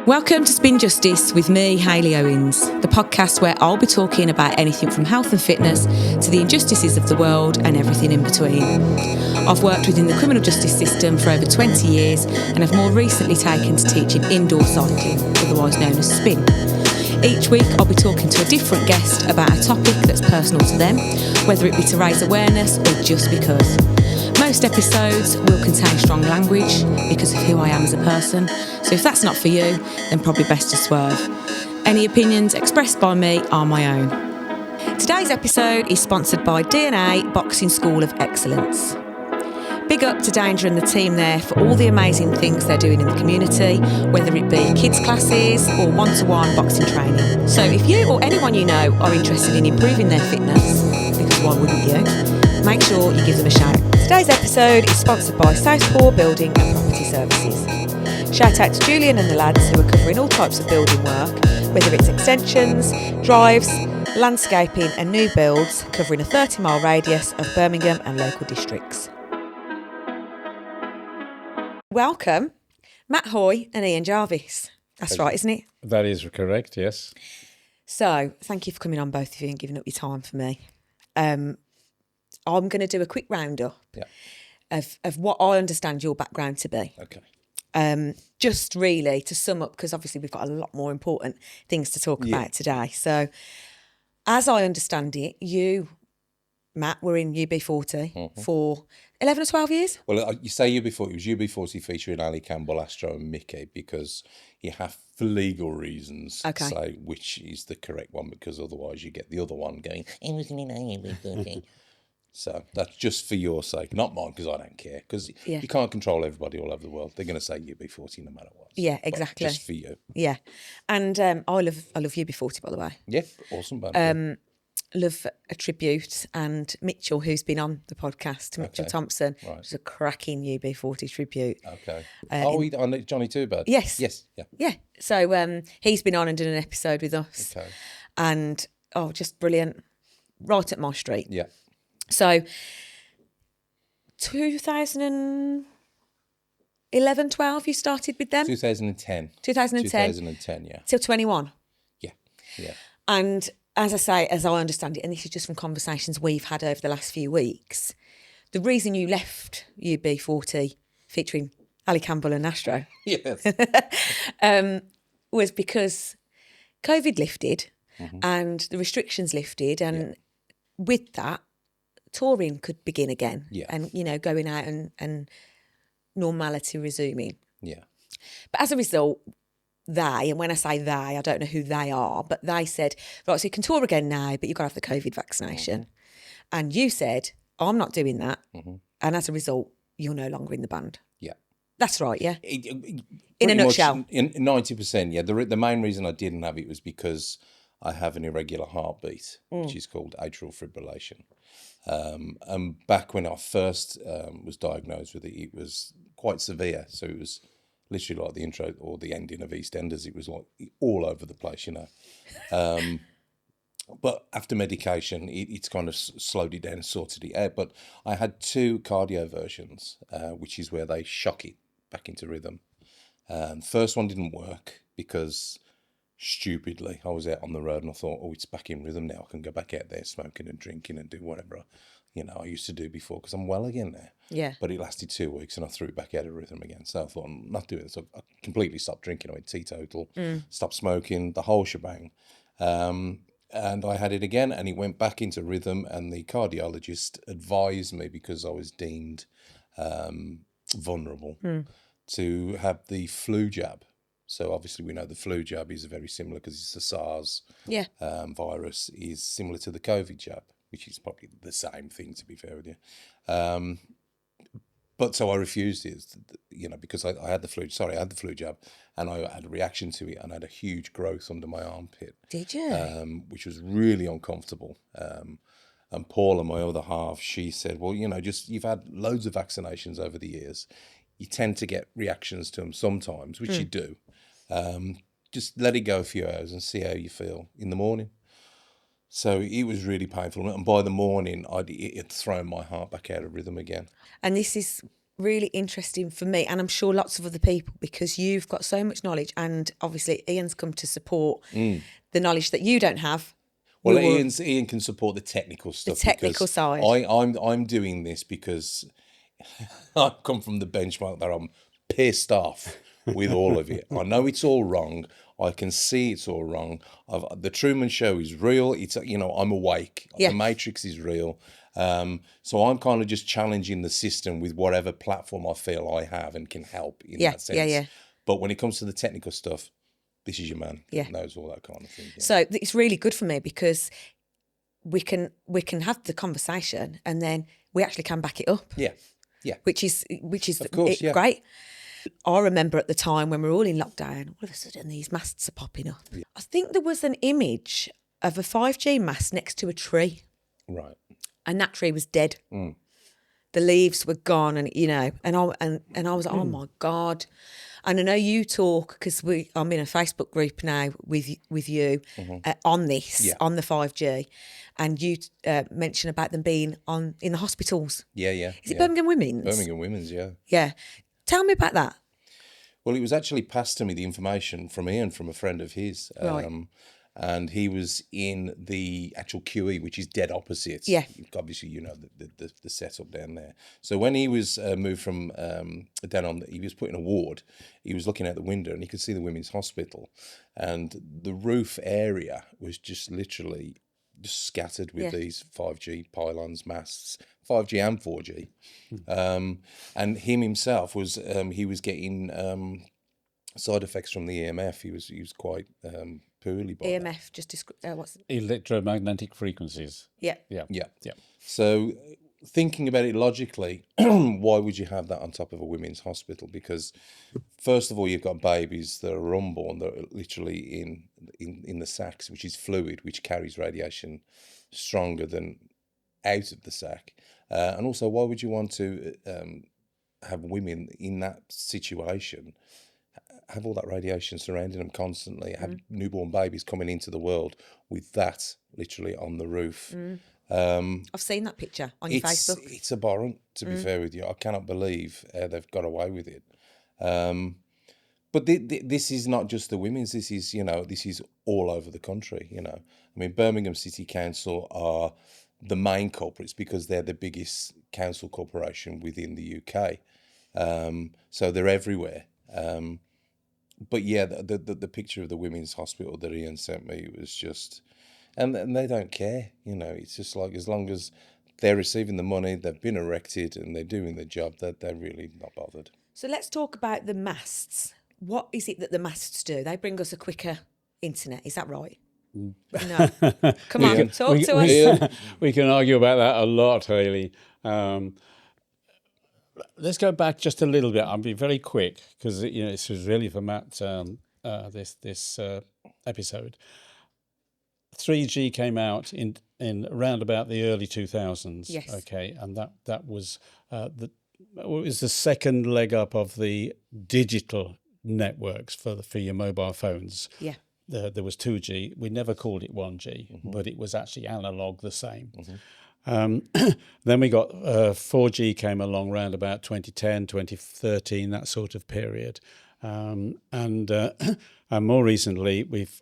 Welcome to Spin Justice with me, Hayley Owens, the podcast where I'll be talking about anything from health and fitness to the injustices of the world and everything in between. I've worked within the criminal justice system for over 20 years and have more recently taken to teaching indoor cycling, otherwise known as spin. Each week I'll be talking to a different guest about a topic that's personal to them, whether it be to raise awareness or just because. Most episodes will contain strong language because of who I am as a person, so if that's not for you, then probably best to swerve. Any opinions expressed by me are my own. Today's episode is sponsored by DNA Boxing School of Excellence. Big up to Danger and the team there for all the amazing things they're doing in the community, whether it be kids classes or one-to-one boxing training. So if you or anyone you know are interested in improving their fitness, because why wouldn't you, make sure you give them a shout. Today's episode is sponsored by Southpaw Building and Property Services. Shout out to Julian and the lads who are covering all types of building work, whether it's extensions, drives, landscaping and new builds, covering a 30-mile radius of Birmingham and local districts. Welcome, Matt Hoy and Ian Jarvis. That's right, isn't it? That is correct, yes. So, thank you for coming on, both of you, and giving up your time for me. I'm going to do a quick roundup of what I understand your background to be. Okay. Just really to sum up, because obviously we've got a lot more important things to talk about today. So, as I understand it, you, Matt, were in UB40 for 11 or 12 years? Well, you say UB40, it was UB40 featuring Ali Campbell, Astro and Mickey, because you have, for legal reasons, say which is the correct one, because otherwise you get the other one going, it was in UB40. So that's just for your sake, not mine, because I don't care, because you can't control everybody all over the world. They're going to say UB40 no matter what. Yeah, exactly. But just for you. Yeah. And I love UB40, by the way. Yeah, awesome band. Love a tribute, and Mitchell, who's been on the podcast, Mitchell Thompson, was a cracking UB40 tribute. Okay. On Johnny Too Bad? Yes. Yeah. Yeah. So he's been on and done an episode with us. Okay. And, just brilliant. Right up my street. Yeah. So 2011, 12, you started with them? 2010. 2010, yeah. Till 21? Yeah. And as I say, as I understand it, and this is just from conversations we've had over the last few weeks, the reason you left UB40 featuring Ali Campbell and Astro was because COVID lifted and the restrictions lifted, and with that, touring could begin again and, going out and normality resuming. Yeah. But as a result, and when I say they, I don't know who they are, but they said, right, so you can tour again now, but you've got to have the COVID vaccination. And you said, I'm not doing that. And as a result, you're no longer in the band. Yeah. That's right, yeah? In a nutshell. In 90%, yeah. The main reason I didn't have it was because I have an irregular heartbeat, which is called atrial fibrillation. And back when I first was diagnosed with it, it was quite severe. So it was literally like the intro or the ending of EastEnders. It was like all over the place, But after medication, it's kind of slowed it down and sorted it out. But I had 2 cardio versions, which is where they shock it back into rhythm. First one didn't work because, stupidly, I was out on the road and I thought, it's back in rhythm now. I can go back out there smoking and drinking and do whatever I used to do before, because I'm well again now. Yeah. But it lasted 2 weeks and I threw it back out of rhythm again. So I thought, I'm not doing it. So I completely stopped drinking. I went teetotal, stopped smoking, the whole shebang. And I had it again and it went back into rhythm, and the cardiologist advised me, because I was deemed vulnerable, to have the flu jab. So obviously we know the flu jab is very similar, because it's the SARS virus, is similar to the COVID jab, which is probably the same thing, to be fair with you. But so I refused it, because I had the flu jab, and I had a reaction to it, and I had a huge growth under my armpit. Did you? Which was really uncomfortable. And Paula, my other half, she said, well, you've had loads of vaccinations over the years. You tend to get reactions to them sometimes, which you do. Just let it go a few hours and see how you feel in the morning. So it was really painful. And by the morning, it had thrown my heart back out of rhythm again. And this is really interesting for me, and I'm sure lots of other people, because you've got so much knowledge, and obviously Ian's come to support the knowledge that you don't have. Well, Ian can support the technical stuff. The technical because side. I'm doing this because I've come from the benchmark that I'm pissed off with all of it. I know it's all wrong. I can see it's all wrong. The Truman Show is real. It's, I'm awake. Yeah. The Matrix is real. So I'm kind of just challenging the system with whatever platform I feel I have and can help in that sense. Yeah. But when it comes to the technical stuff, this is your man. Yeah. Knows all that kind of thing. Yeah. So it's really good for me, because we can have the conversation and then we actually can back it up. Yeah. Which is Of course, yeah. great. I remember at the time when we were all in lockdown, all of a sudden these masts are popping up. Yeah. I think there was an image of a 5G mast next to a tree. Right. And that tree was dead. The leaves were gone, and and I was like, oh my God. And I know you talk, because I'm in a Facebook group now with you on this, on the 5G, and you mention about them being in the hospitals. Yeah. Is it Birmingham Women's? Birmingham Women's, yeah. Yeah. Tell me about that. Well, it was actually passed to me, the information from Ian, from a friend of his. Right. And he was in the actual QE, which is dead opposite. Yeah. Obviously, the setup down there. So when he was moved from down on, he was put in a ward, he was looking out the window and he could see the women's hospital. And the roof area was just literally just scattered with these 5G pylons, masts, 5G and 4G. And him himself was, he was getting side effects from the EMF. He was quite poorly by EMF, just what's electromagnetic frequencies. Yeah. So thinking about it logically, why would you have that on top of a women's hospital? Because first of all, you've got babies that are unborn that are literally in the sacs, which is fluid, which carries radiation stronger than out of the sac. And also, why would you want to have women in that situation have all that radiation surrounding them constantly, have newborn babies coming into the world with that literally on the roof? I've seen that picture on your Facebook. It's abhorrent, to be fair with you. I cannot believe they've got away with it. But this is not just the women's. This is all over the country. I mean, Birmingham City Council are the main culprits because they're the biggest council corporation within the UK. So they're everywhere. But yeah, the picture of the women's hospital that Ian sent me was just, and they don't care. It's just like, as long as they're receiving the money, they've been erected, and they're doing the job, that they're really not bothered. So let's talk about the masts. What is it that the masts do? They bring us a quicker internet. Is that right? No. Come on, talk to us. We can argue about that a lot, Hayley. Let's go back just a little bit. I'll be very quick because this was really for Matt. This episode, 3G came out in around about the early 2000s. Yes. Okay, and that was it was the second leg up of the digital networks for your mobile phones. Yeah. There was 2G. We never called it 1G, but it was actually analog the same. Then we got 4G came along around about 2010, 2013, that sort of period. And more recently, we've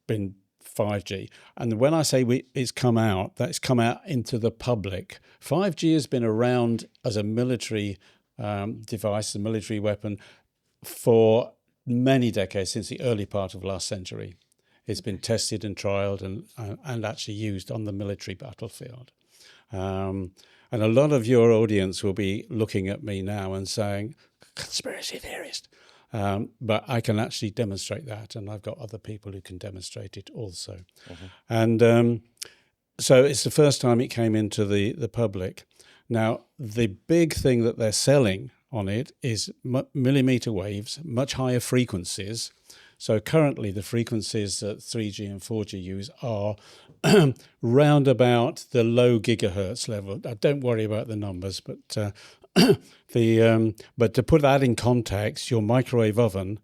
been 5G. And when I say it's come out, that's come out into the public. 5G has been around as a military device, a military weapon, for many decades, since the early part of last century. It's been tested and trialled and actually used on the military battlefield. And a lot of your audience will be looking at me now and saying, conspiracy theorist. But I can actually demonstrate that, and I've got other people who can demonstrate it also. And so it's the first time it came into the public. Now, the big thing that they're selling on it is millimeter waves, much higher frequencies. So currently the frequencies that 3G and 4G use are round about the low gigahertz level. Don't worry about the numbers, but but to put that in context, your microwave oven,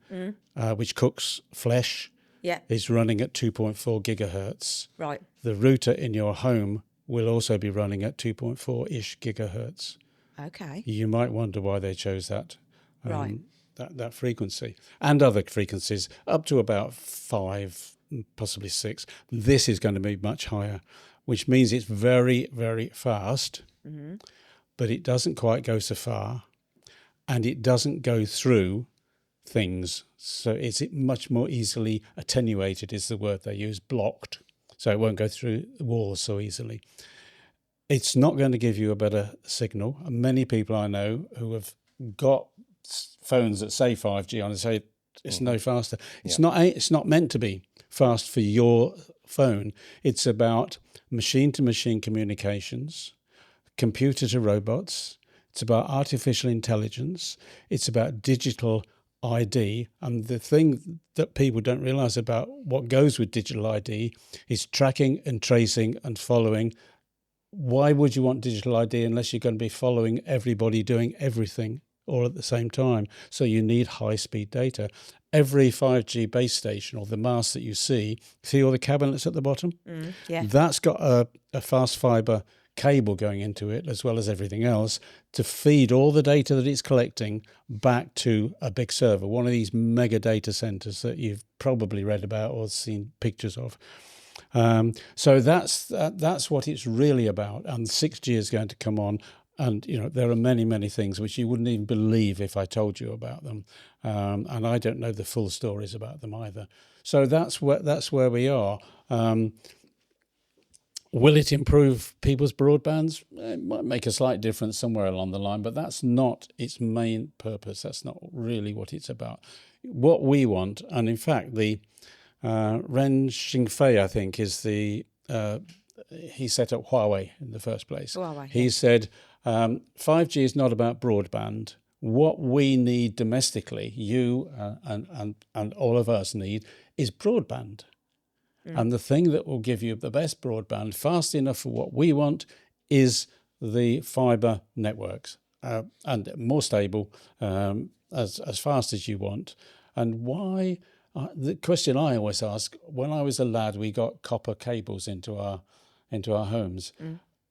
which cooks flesh, is running at 2.4 gigahertz. Right. The router in your home will also be running at 2.4-ish gigahertz. Okay. You might wonder why they chose that. Right. That frequency and other frequencies up to about 5, possibly 6. This is going to be much higher, which means it's very, very fast, but it doesn't quite go so far, and it doesn't go through things. So it's much more easily attenuated is the word they use, blocked. So it won't go through walls so easily. It's not going to give you a better signal. And many people I know who have got phones that say 5G on and say it's no faster. It's not meant to be fast for your phone. It's about machine-to-machine communications, computer to robots. It's about artificial intelligence. It's about digital ID. And the thing that people don't realize about what goes with digital ID is tracking and tracing and following. Why would you want digital ID unless you're going to be following everybody doing everything all at the same time? So you need high-speed data. Every 5G base station or the mast that you see all the cabinets at the bottom? Yeah. That's got a fast fibre cable going into it, as well as everything else, to feed all the data that it's collecting back to a big server, one of these mega data centres that you've probably read about or seen pictures of. So that's what it's really about. And 6G is going to come on. And, there are many, many things which you wouldn't even believe if I told you about them. And I don't know the full stories about them either. So that's where we are. Will it improve people's broadbands? It might make a slight difference somewhere along the line, but that's not its main purpose. That's not really what it's about. What we want, and in fact, the Ren Xingfei, I think, is he set up Huawei in the first place. Huawei, He said 5G is not about broadband. What we need domestically, you and all of us need, is broadband. And the thing that will give you the best broadband fast enough for what we want is the fibre networks, and more stable, as fast as you want. And why? The question I always ask, when I was a lad, we got copper cables into our homes.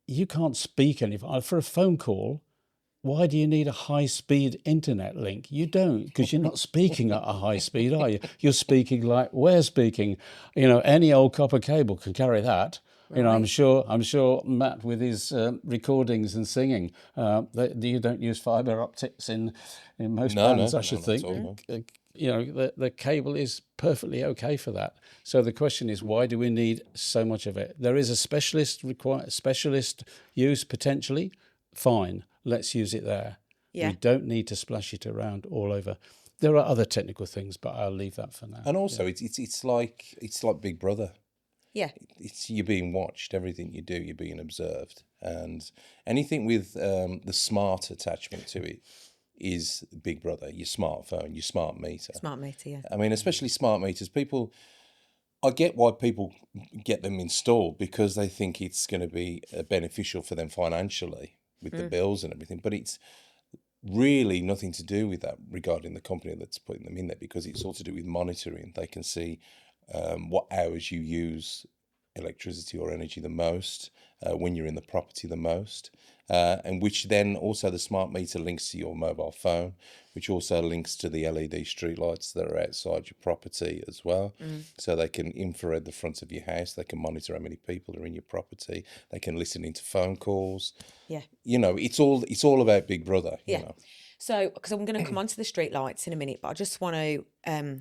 You can't speak for a phone call. Why do you need a high-speed internet link? You don't, because you're not speaking at a high speed, are you? You're speaking like we're speaking. Any old copper cable can carry that. Right. I'm sure Matt, with his recordings and singing, you don't use fibre optics in most bands, I should think. The cable is perfectly okay for that. So the question is, why do we need so much of it? There is a specialist use potentially. Fine, let's use it there. Yeah. We don't need to splash it around all over. There are other technical things, but I'll leave that for now. And also, it's like Big Brother. Yeah, you're being watched. Everything you do, you're being observed, and anything with the smart attachment to it is Big Brother. Your smartphone, your smart meter. Smart meter, yeah. I mean, especially smart meters. I get why people get them installed, because they think it's going to be beneficial for them financially with the bills and everything, but it's really nothing to do with that regarding the company that's putting them in there, because it's all to do with monitoring. They can see what hours you use electricity or energy the most, when you're in the property the most, and which then also the smart meter links to your mobile phone, which also links to the LED streetlights that are outside your property as well. So they can infrared the front of your house. They can monitor how many people are in your property. They can listen into phone calls. Yeah, it's all about Big Brother. Yeah. So, because I'm going to come on to the streetlights in a minute, but I just want to.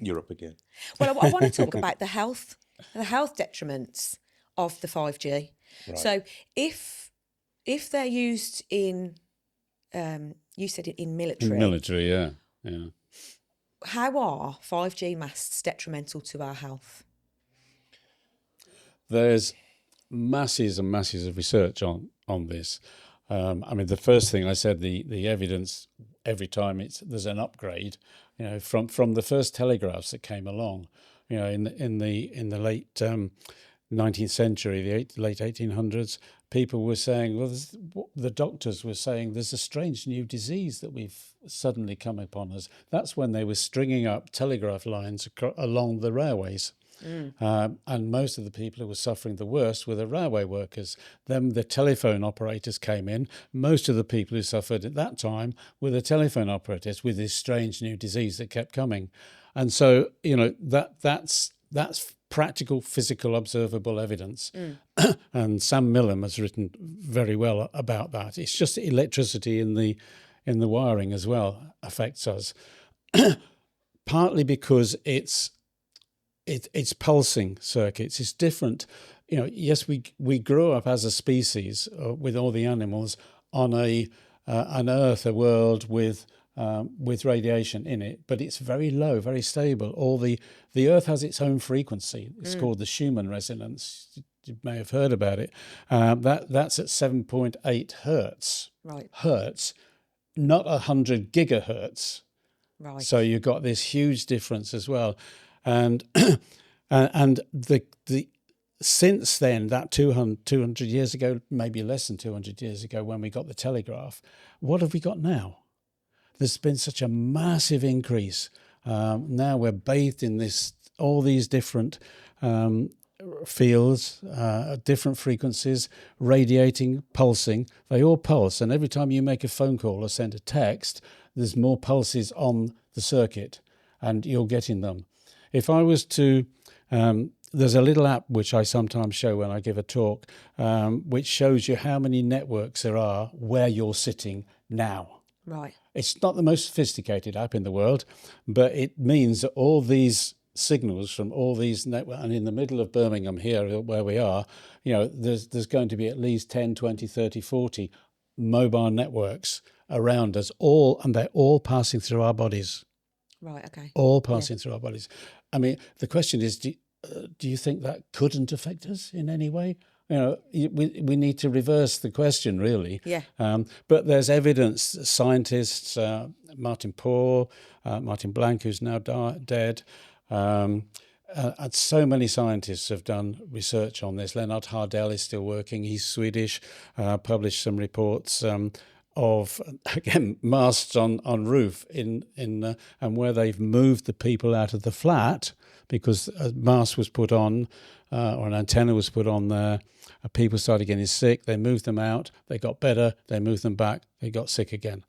You're up again. Well, I want to talk about the health detriments of the 5G. Right. So, if they're used in, you said it in military. In military, yeah. How are 5G masts detrimental to our health? There's masses and masses of research on this. The first thing I said, the evidence every time there's an upgrade, from the first telegraphs that came along, in the late 19th century, the late 1800s, people were saying, well, the doctors were saying there's a strange new disease that we've suddenly come upon us. That's when they were stringing up telegraph lines along the railways. And most of the people who were suffering the worst were the railway workers. Then the telephone operators came in. Most of the people who suffered at that time were the telephone operators with this strange new disease that kept coming. And so, that's practical, physical, observable evidence. And Sam Millam has written very well about that. It's just electricity in the wiring as well affects us, partly because it's pulsing circuits. It's different. Yes, we grew up as a species with all the animals on an Earth, a world with radiation in it, but it's very low, very stable. The Earth has its own frequency. It's called the Schumann resonance. You may have heard about it. That's at 7.8 hertz. Right. Hertz, not 100 gigahertz. Right. So you've got this huge difference as well. And the since then, that 200 years ago, maybe less than 200 years ago, when we got the telegraph, what have we got now? There's been such a massive increase. Now we're bathed in all these different fields, different frequencies, radiating, pulsing. They all pulse, and every time you make a phone call or send a text, there's more pulses on the circuit, and you're getting them. If I was to, there's a little app which I sometimes show when I give a talk, which shows you how many networks there are where you're sitting now. Right. It's not the most sophisticated app in the world, but it means that all these signals from all these networks, and in the middle of Birmingham here where we are, there's going to be at least 10, 20, 30, 40 mobile networks around us, and they're all passing through our bodies. Right, okay. All passing through our bodies. I mean, the question is, do you think that couldn't affect us in any way? We need to reverse the question, really. Yeah. But there's evidence, scientists, Martin Blank, who's now dead, and so many scientists have done research on this. Leonard Hardell is still working. He's Swedish, published some reports of, again, masts on roof and where they've moved the people out of the flat because a mast was put on or an antenna was put on there. People started getting sick. They moved them out. They got better. They moved them back. They got sick again.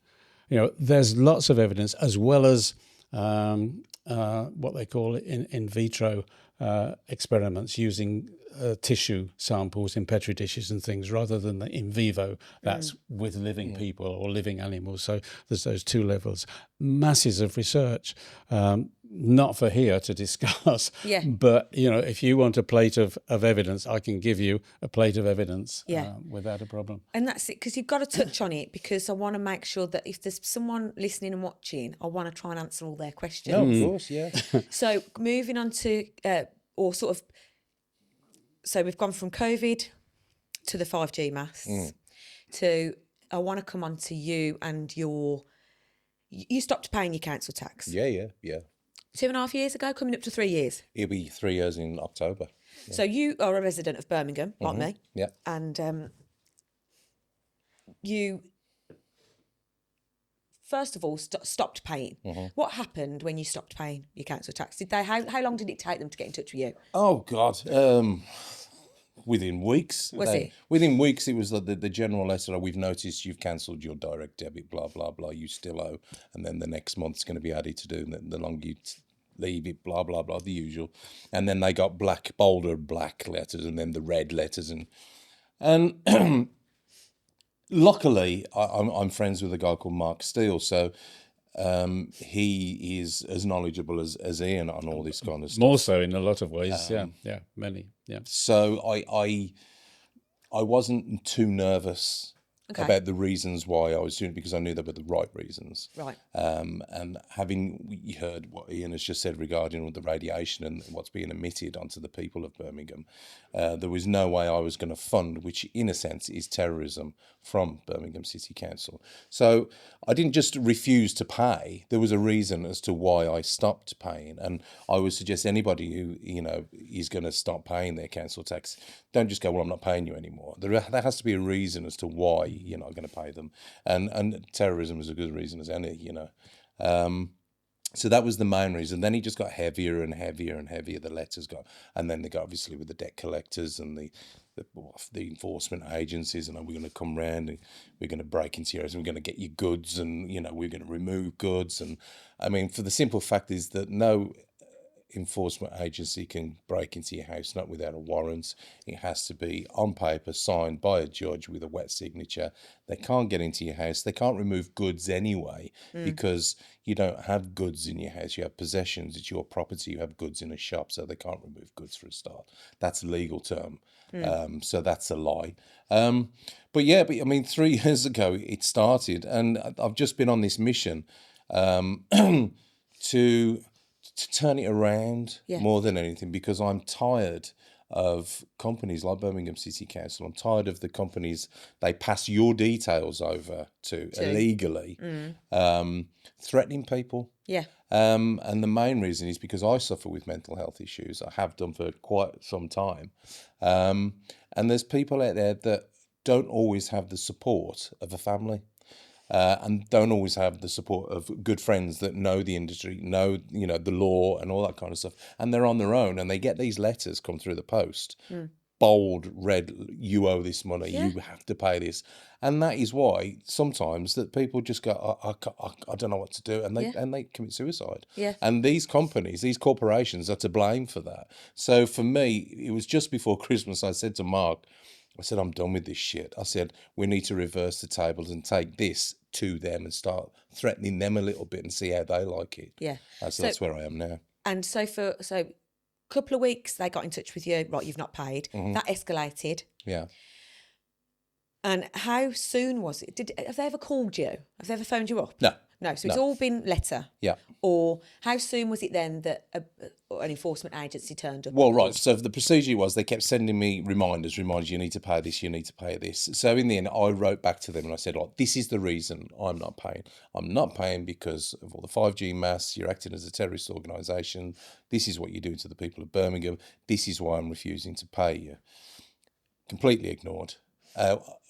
There's lots of evidence, as well as what they call in vitro experiments using tissue samples in petri dishes and things rather than the in vivo. That's with living people or living animals. So there's those two levels. Masses of research, not for here to discuss. Yeah. But if you want a plate of evidence, I can give you a plate of evidence. Yeah. Without a problem. And that's it, because you've got to touch on it, because I want to make sure that if there's someone listening and watching, I want to try and answer all their questions. Oh, of course, yeah. So moving on to, so we've gone from COVID to the 5G masts to, I want to come on to you and you stopped paying your council tax. Yeah. 2.5 years ago, coming up to 3 years. It'll be 3 years in October. Yeah. So you are a resident of Birmingham, like me. Yeah. And you, first of all, stopped paying. What happened when you stopped paying your council tax? How long did it take them to get in touch with you? Oh, God. Within weeks. Within weeks, it was the general letter, we've noticed you've cancelled your direct debit, blah, blah, blah, you still owe. And then the next month's going to be added to do, and the longer you leave it, blah, blah, blah, the usual. And then they got bolder black letters and then the red letters. And luckily, I'm friends with a guy called Mark Steele, so he is as knowledgeable as Ian on all this kind of stuff. More so in a lot of ways, many, yeah. So I wasn't too nervous Okay. about the reasons why I was doing it, because I knew they were the right reasons. Right. And having heard what Ian has just said regarding all the radiation and what's being emitted onto the people of Birmingham, there was no way I was going to fund, which in a sense is terrorism, from Birmingham City Council. So I didn't just refuse to pay. There was a reason as to why I stopped paying. And I would suggest anybody who, is going to stop paying their council tax, don't just go, well, I'm not paying you anymore. There has to be a reason as to why you're not going to pay them. And terrorism is a good reason as any, So that was the main reason. Then it just got heavier and heavier and heavier, the letters got. And then they got obviously with the debt collectors and the enforcement agencies, and we're going to come round and we're going to break into your house and we're going to get you goods, and, we're going to remove goods. And I mean, for the simple fact is that no enforcement agency can break into your house, not without a warrant. It has to be on paper, signed by a judge with a wet signature. They can't get into your house. They can't remove goods anyway, because you don't have goods in your house. You have possessions. It's your property. You have goods in a shop, so they can't remove goods for a start. That's a legal term. So that's a lie. But I mean, 3 years ago it started, and I've just been on this mission to turn it around more than anything, because I'm tired of companies like Birmingham City Council. I'm tired of the companies they pass your details over to illegally, threatening people. Yeah. And the main reason is because I suffer with mental health issues. I have done for quite some time. And there's people out there that don't always have the support of a family. And don't always have the support of good friends that know the industry, know, the law and all that kind of stuff. And they're on their own, and they get these letters come through the post, bold, red, you owe this money, you have to pay this. And that is why sometimes that people just go, I don't know what to do, and they commit suicide. Yeah. And these companies, these corporations are to blame for that. So for me, it was just before Christmas, I said to Mark, I said, I'm done with this shit. I said, we need to reverse the tables and take this to them and start threatening them a little bit and see how they like it. Yeah. So that's where I am now. And so a couple of weeks, they got in touch with you. Right, you've not paid. That escalated. Yeah. And how soon was it? Have they ever called you? Have they ever phoned you up? No. So it's all been letter. Yeah. Or how soon was it then that an enforcement agency turned up? Well, right. So the procedure was they kept sending me reminders, you need to pay this, you need to pay this. So in the end, I wrote back to them and I said, this is the reason I'm not paying. I'm not paying because of all the 5G mass. You're acting as a terrorist organisation. This is what you're doing to the people of Birmingham. This is why I'm refusing to pay you. Completely ignored.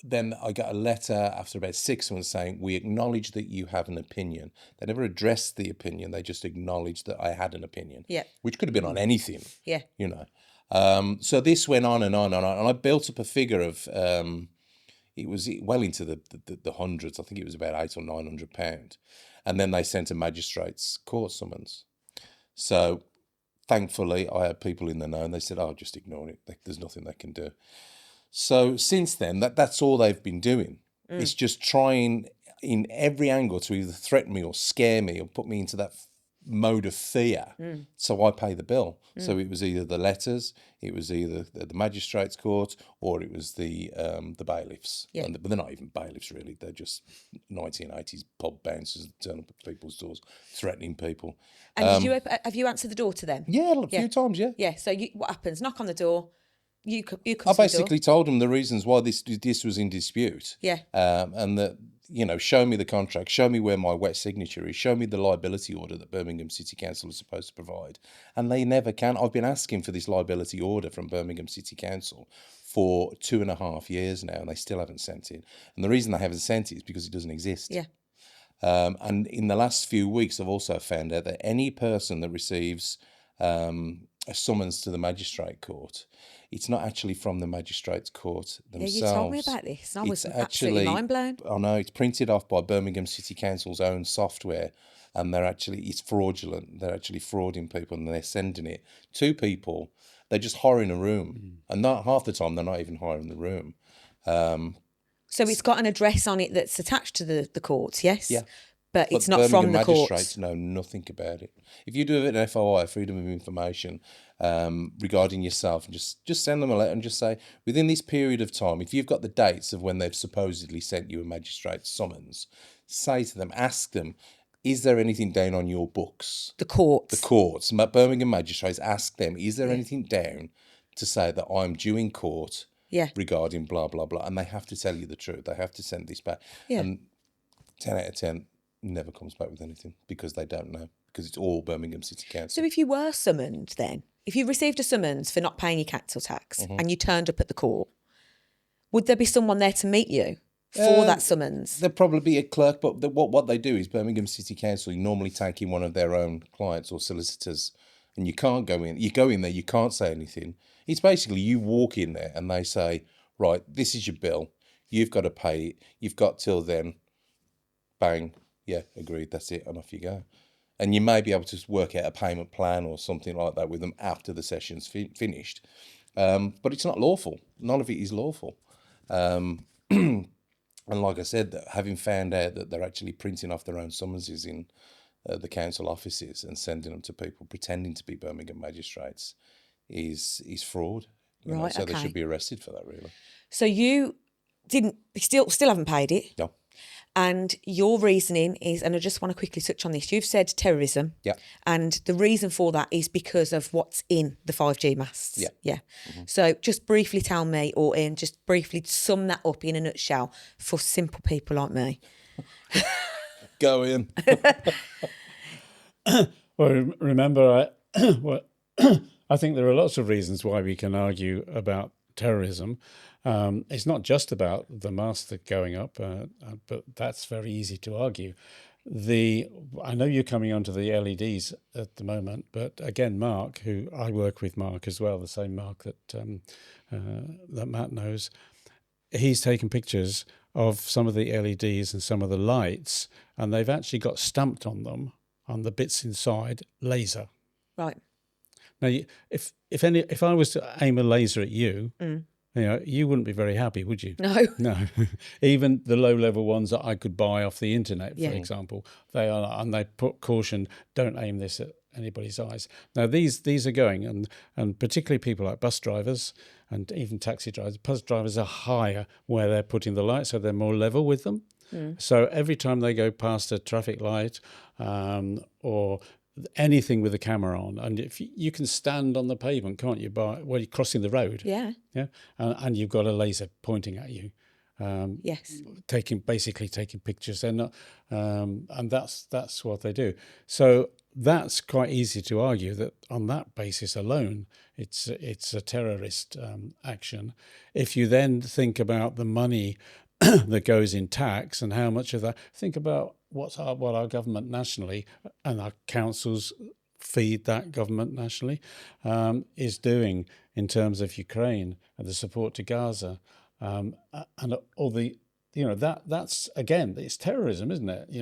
Then I got a letter after about 6 months saying, we acknowledge that you have an opinion. They never addressed the opinion. They just acknowledged that I had an opinion, which could have been on anything, So this went on and on and on. And I built up a figure of, it was well into the hundreds. I think it was about £800 or £900. And then they sent a magistrate's court summons. So thankfully, I had people in the know and they said, just ignore it. There's nothing they can do. So since then, that's all they've been doing. It's just trying in every angle to either threaten me or scare me or put me into that mode of fear. So I pay the bill. So it was either the letters, it was either the magistrate's court, or it was the bailiffs. Yeah. But they're not even bailiffs, really. They're just 1980s pub bouncers that turn up at people's doors, threatening people. And have you answered the door to them? Yeah, a few times, yeah. Yeah, so what happens? Knock on the door. You come I basically told them the reasons why this was in dispute. Yeah. And that, show me the contract, show me where my wet signature is, show me the liability order that Birmingham City Council is supposed to provide. And they never can. I've been asking for this liability order from Birmingham City Council for 2.5 years now, and they still haven't sent it. And the reason they haven't sent it is because it doesn't exist. Yeah. And in the last few weeks, I've also found out that any person that receives a summons to the magistrate court, it's not actually from the magistrate's court themselves. Yeah, you told me about this. I was absolutely mind blown. I know, it's printed off by Birmingham City Council's own software, and it's fraudulent. They're actually frauding people, and they're sending it to people. They're just hiring a room, and not half the time they're not even hiring the room. So it's got an address on it that's attached to the courts, yes? Yeah. but it's not Birmingham from the magistrates courts. know nothing about it. If you do an FOI, Freedom of Information, regarding yourself, and just send them a letter and just say, within this period of time, if you've got the dates of when they've supposedly sent you a magistrate's summons, say to them, ask them, is there anything down on your books? The courts. The courts, Birmingham magistrates, ask them, is there anything down to say that I'm due in court regarding blah, blah, blah? And they have to tell you the truth. They have to send this back. Yeah. And 10 out of 10 never comes back with anything because they don't know, because it's all Birmingham City Council. So if you were summoned then, if you received a summons for not paying your council tax and you turned up at the court, would there be someone there to meet you for that summons? There'd probably be a clerk, but what they do is Birmingham City Council normally take in one of their own clients or solicitors, and you can't go in. You go in there, you can't say anything. It's basically you walk in there and they say, right, this is your bill. You've got to pay it. You've got till then. Bang. Yeah, agreed. That's it. And off you go. And you may be able to work out a payment plan or something like that with them after the session's finished. But it's not lawful. None of it is lawful. And like I said, having found out that they're actually printing off their own summonses in the council offices and sending them to people pretending to be Birmingham magistrates is fraud. You know, so they should be arrested for that, really. So you still haven't paid it? No. And your reasoning is, and I just want to quickly touch on this, you've said terrorism. Yeah. And the reason for that is because of what's in the 5G masts. Yeah. Yeah. So just briefly tell me, or Ian, just briefly sum that up in a nutshell for simple people like me. Go in. Well, remember, I think there are lots of reasons why we can argue about terrorism. It's not just about the mast going up, but that's very easy to argue. I know you're coming onto the LEDs at the moment, but again, Mark, who I work with, Mark as well, the same Mark that Matt knows, he's taken pictures of some of the LEDs and some of the lights, and they've actually got stamped on them, on the bits inside, laser. Right. Now, if I was to aim a laser at you, you wouldn't be very happy, would you? No. No. Even the low-level ones that I could buy off the internet, for example, they put caution: don't aim this at anybody's eyes. Now, these are going, and particularly people like bus drivers and even taxi drivers. Bus drivers are higher where they're putting the lights, so they're more level with them. So every time they go past a traffic light or anything with a camera on, and if you can stand on the pavement, can't you? You're crossing the road. Yeah. Yeah, and you've got a laser pointing at you. Yes. Taking pictures. They're not, and that's what they do. So that's quite easy to argue that on that basis alone, it's a terrorist action. If you then think about the money that goes in tax and how much of that, think about what our government nationally and our councils feed that government nationally is doing in terms of Ukraine and the support to Gaza, and all the that's again, it's terrorism, isn't it?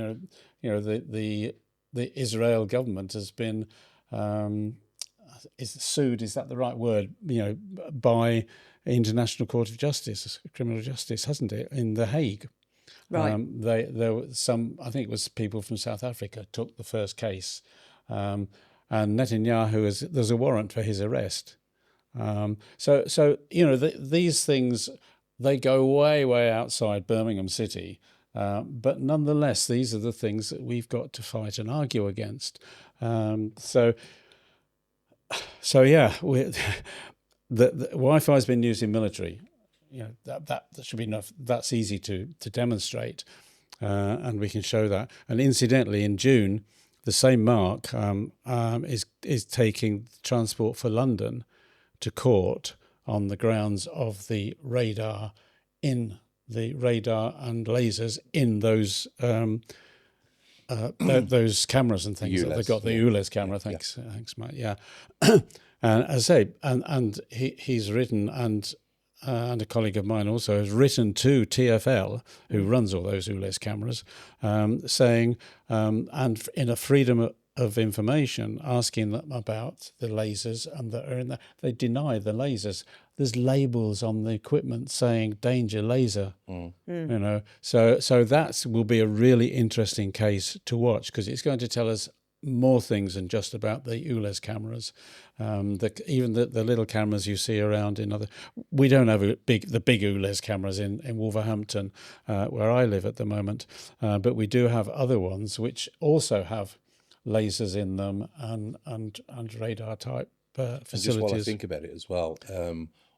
The Israel government has been is sued, is that the right word? By International Court of Justice, Criminal Justice, hasn't it, in The Hague? Right. There were some, I think it was people from South Africa took the first case, and Netanyahu there's a warrant for his arrest. These things, they go way outside Birmingham City, but nonetheless, these are the things that we've got to fight and argue against. The Wi-Fi has been used in military. That should be enough. That's easy to demonstrate, and we can show that. And incidentally, in June, the same Mark is taking transport for London to court on the grounds of the radar and lasers in those those cameras and things that they've got. The ULEZ camera. Thanks, Matt. Yeah, and as I say, and he's written and a colleague of mine also has written to TfL, who runs all those ULEZ cameras, saying, and in a freedom of information asking them about the lasers and that are in there. They deny the lasers. There's labels on the equipment saying danger laser. You know, so that will be a really interesting case to watch, because it's going to tell us more things than just about the ULEZ cameras. Even the little cameras you see around in other, we don't have the big ULEZ cameras in Wolverhampton, where I live at the moment, but we do have other ones which also have lasers in them and radar type facilities. And just while I think about it as well,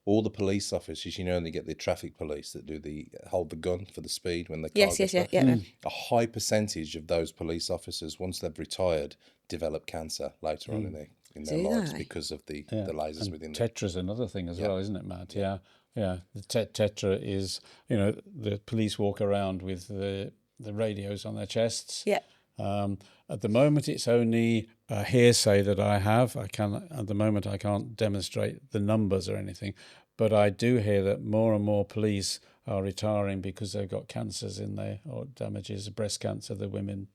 all the police officers, you know, and they get the traffic police that do hold the gun for the speed when the car gets stopped. A high percentage of those police officers, once they've retired, develop cancer later on in their lives because of the lasers and within Tetra's another thing as well, isn't it, Matt? Yeah. The Tetra is, you know, the police walk around with the radios on their chests. Yeah. At the moment, it's only a hearsay that I have. At the moment, I can't demonstrate the numbers or anything, but I do hear that more and more police are retiring because they've got cancers in there, or damages, breast cancer, the women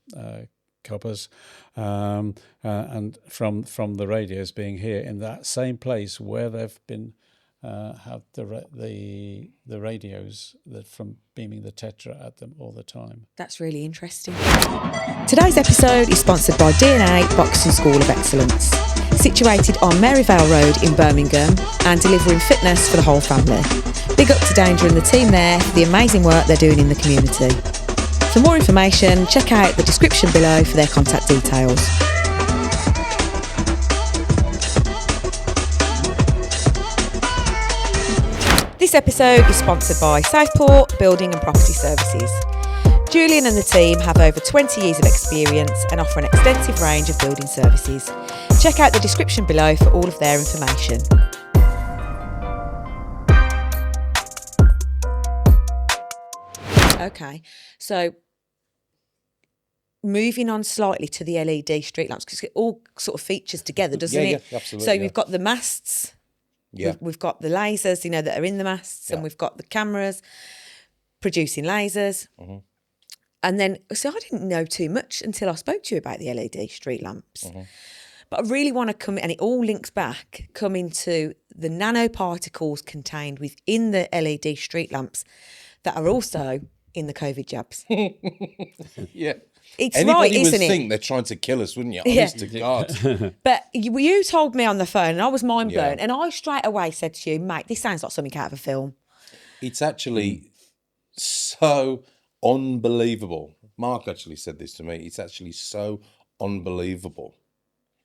coppers, and from the radios being here in that same place where they've been have the radios from beaming the Tetra at them all the time. That's really interesting. Today's episode is sponsored by DNA Boxing School of Excellence, situated on Maryvale Road in Birmingham and delivering fitness for the whole family. Big up to Danger and the team there for the amazing work they're doing in the community. For more information, check out the description below for their contact details. This episode is sponsored by Southport Building and Property Services. Julian and the team have over 20 years of experience and offer an extensive range of building services. Check out the description below for all of their information. Okay, so moving on slightly to the LED street lamps, because it all sort of features together, doesn't it? Yeah, absolutely. So we've got the masts. Yeah. We've got the lasers, you know, that are in the masts, and we've got the cameras producing lasers. And then, so I didn't know too much until I spoke to you about the LED street lamps. But I really want to come, and it all links back, come into the nanoparticles contained within the LED street lamps that are also in the COVID jabs. Yeah. It's Anybody right, isn't would it? think they're trying to kill us, wouldn't you? Honest to God. But you told me on the phone, and I was mind blown, and I straight away said to you, mate, this sounds like something out of a film. It's actually so unbelievable. Mark actually said this to me. It's actually so unbelievable.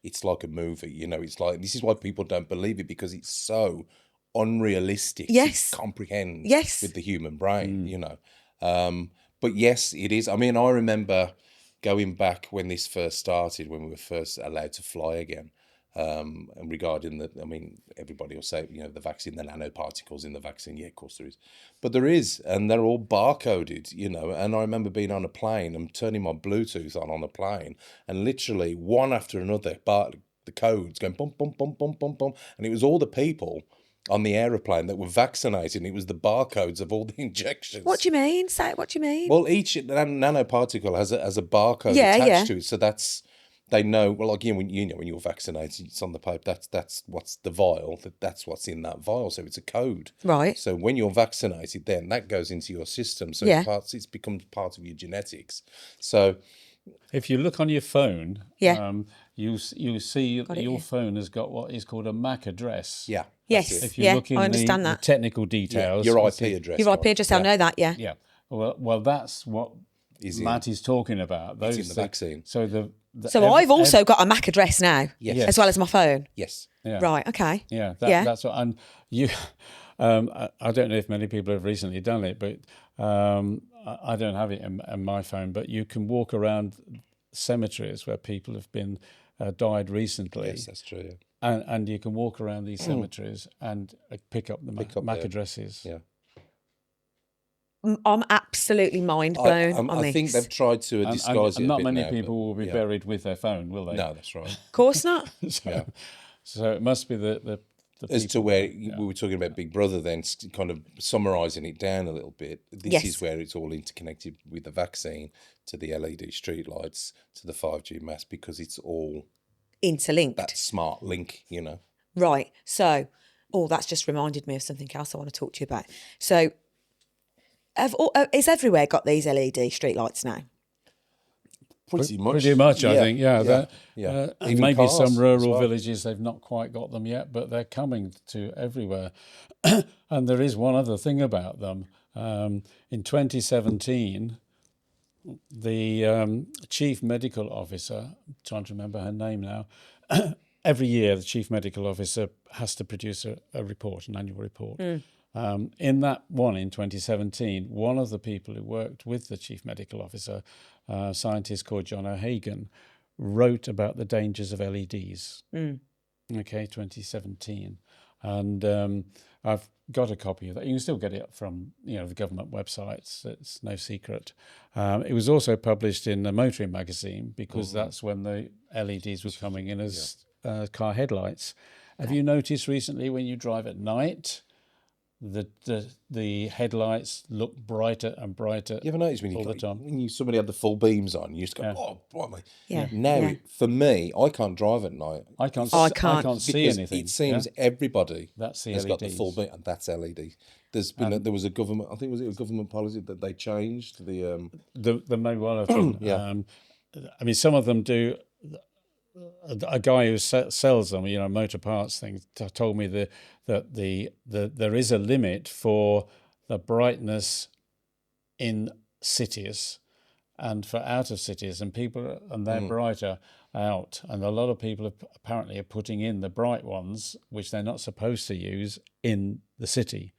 It's like a movie, you know. It's like, this is why people don't believe it, because it's so unrealistic to comprehend with the human brain, you know. But yes, it is. I mean, I remember going back when this first started, when we were first allowed to fly again, and regarding everybody will say, you know, the vaccine, the nanoparticles in the vaccine. Yeah, of course there is. But there is, and they're all barcoded, you know. And I remember being on a plane and turning my Bluetooth on a plane, and literally one after another, the codes going bum, bum, bum, bum, bum, bum. And it was all the people on the aeroplane that were vaccinated. It was the barcodes of all the injections. What do you mean? Say, what do you mean? Well, each nanoparticle has a barcode attached to it, so that's, they know. Well, again, when you're vaccinated, it's on the paper. That's what's the vial. That's what's in that vial. So it's a code, right? So when you're vaccinated, then that goes into your system. So it becomes part of your genetics. So if you look on your phone, you see your phone has got what is called a MAC address. Yeah. Yes. If you look in I understand the technical details, your IP address. Your IP address. I know that. Yeah. Yeah. Well, that's what Matt is talking about. It's in the vaccine. So So I've also got a MAC address now, as well as my phone. Yes. Yeah. Right. Okay. Yeah. That's what. And you, I don't know if many people have recently done it, but I don't have it in my phone. But you can walk around cemeteries where people have been died recently. Yes, that's true. Yeah. And you can walk around these cemeteries and pick up the MAC addresses. Yeah. I'm absolutely mind blown on this. I think they've tried to disguise it a not bit many now, people will be buried with their phone, will they? No, that's right. Of course not. So it must be as to where we were talking about Big Brother, then kind of summarising it down a little bit. This is where it's all interconnected with the vaccine, to the LED streetlights, to the 5G mass, because it's all interlinked. That smart link, Right. So, that's just reminded me of something else I want to talk to you about. So, is everywhere got these LED streetlights now? Pretty much, I think. Yeah. Even maybe cars some rural as well. villages, they've not quite got them yet, but they're coming to everywhere. And there is one other thing about them. In 2017, the chief medical officer, I'm trying to remember her name now, every year the chief medical officer has to produce a report, an annual report. In that one in 2017, one of the people who worked with the chief medical officer, a scientist called John O'Hagan, wrote about the dangers of LEDs. Okay, 2017. And I've got a copy of that. You can still get it from the government websites. It's no secret. It was also published in the Motoring magazine, because that's when the LEDs were coming in as car headlights. Have you noticed recently when you drive at night, the headlights look brighter and brighter? You ever noticed when somebody had the full beams on, you just go, oh, blimey. Yeah. Now, for me, I can't drive at night. I can't see Because anything. It seems everybody has got the full beam, and that's LED. There was a government, I think, was it a government policy that they changed the may well have been. Yeah. I mean, some of them do. A guy who sells them, motor parts things, told me that there is a limit for the brightness in cities and for out of cities, and they're brighter out, and a lot of people apparently are putting in the bright ones, which they're not supposed to use in the city,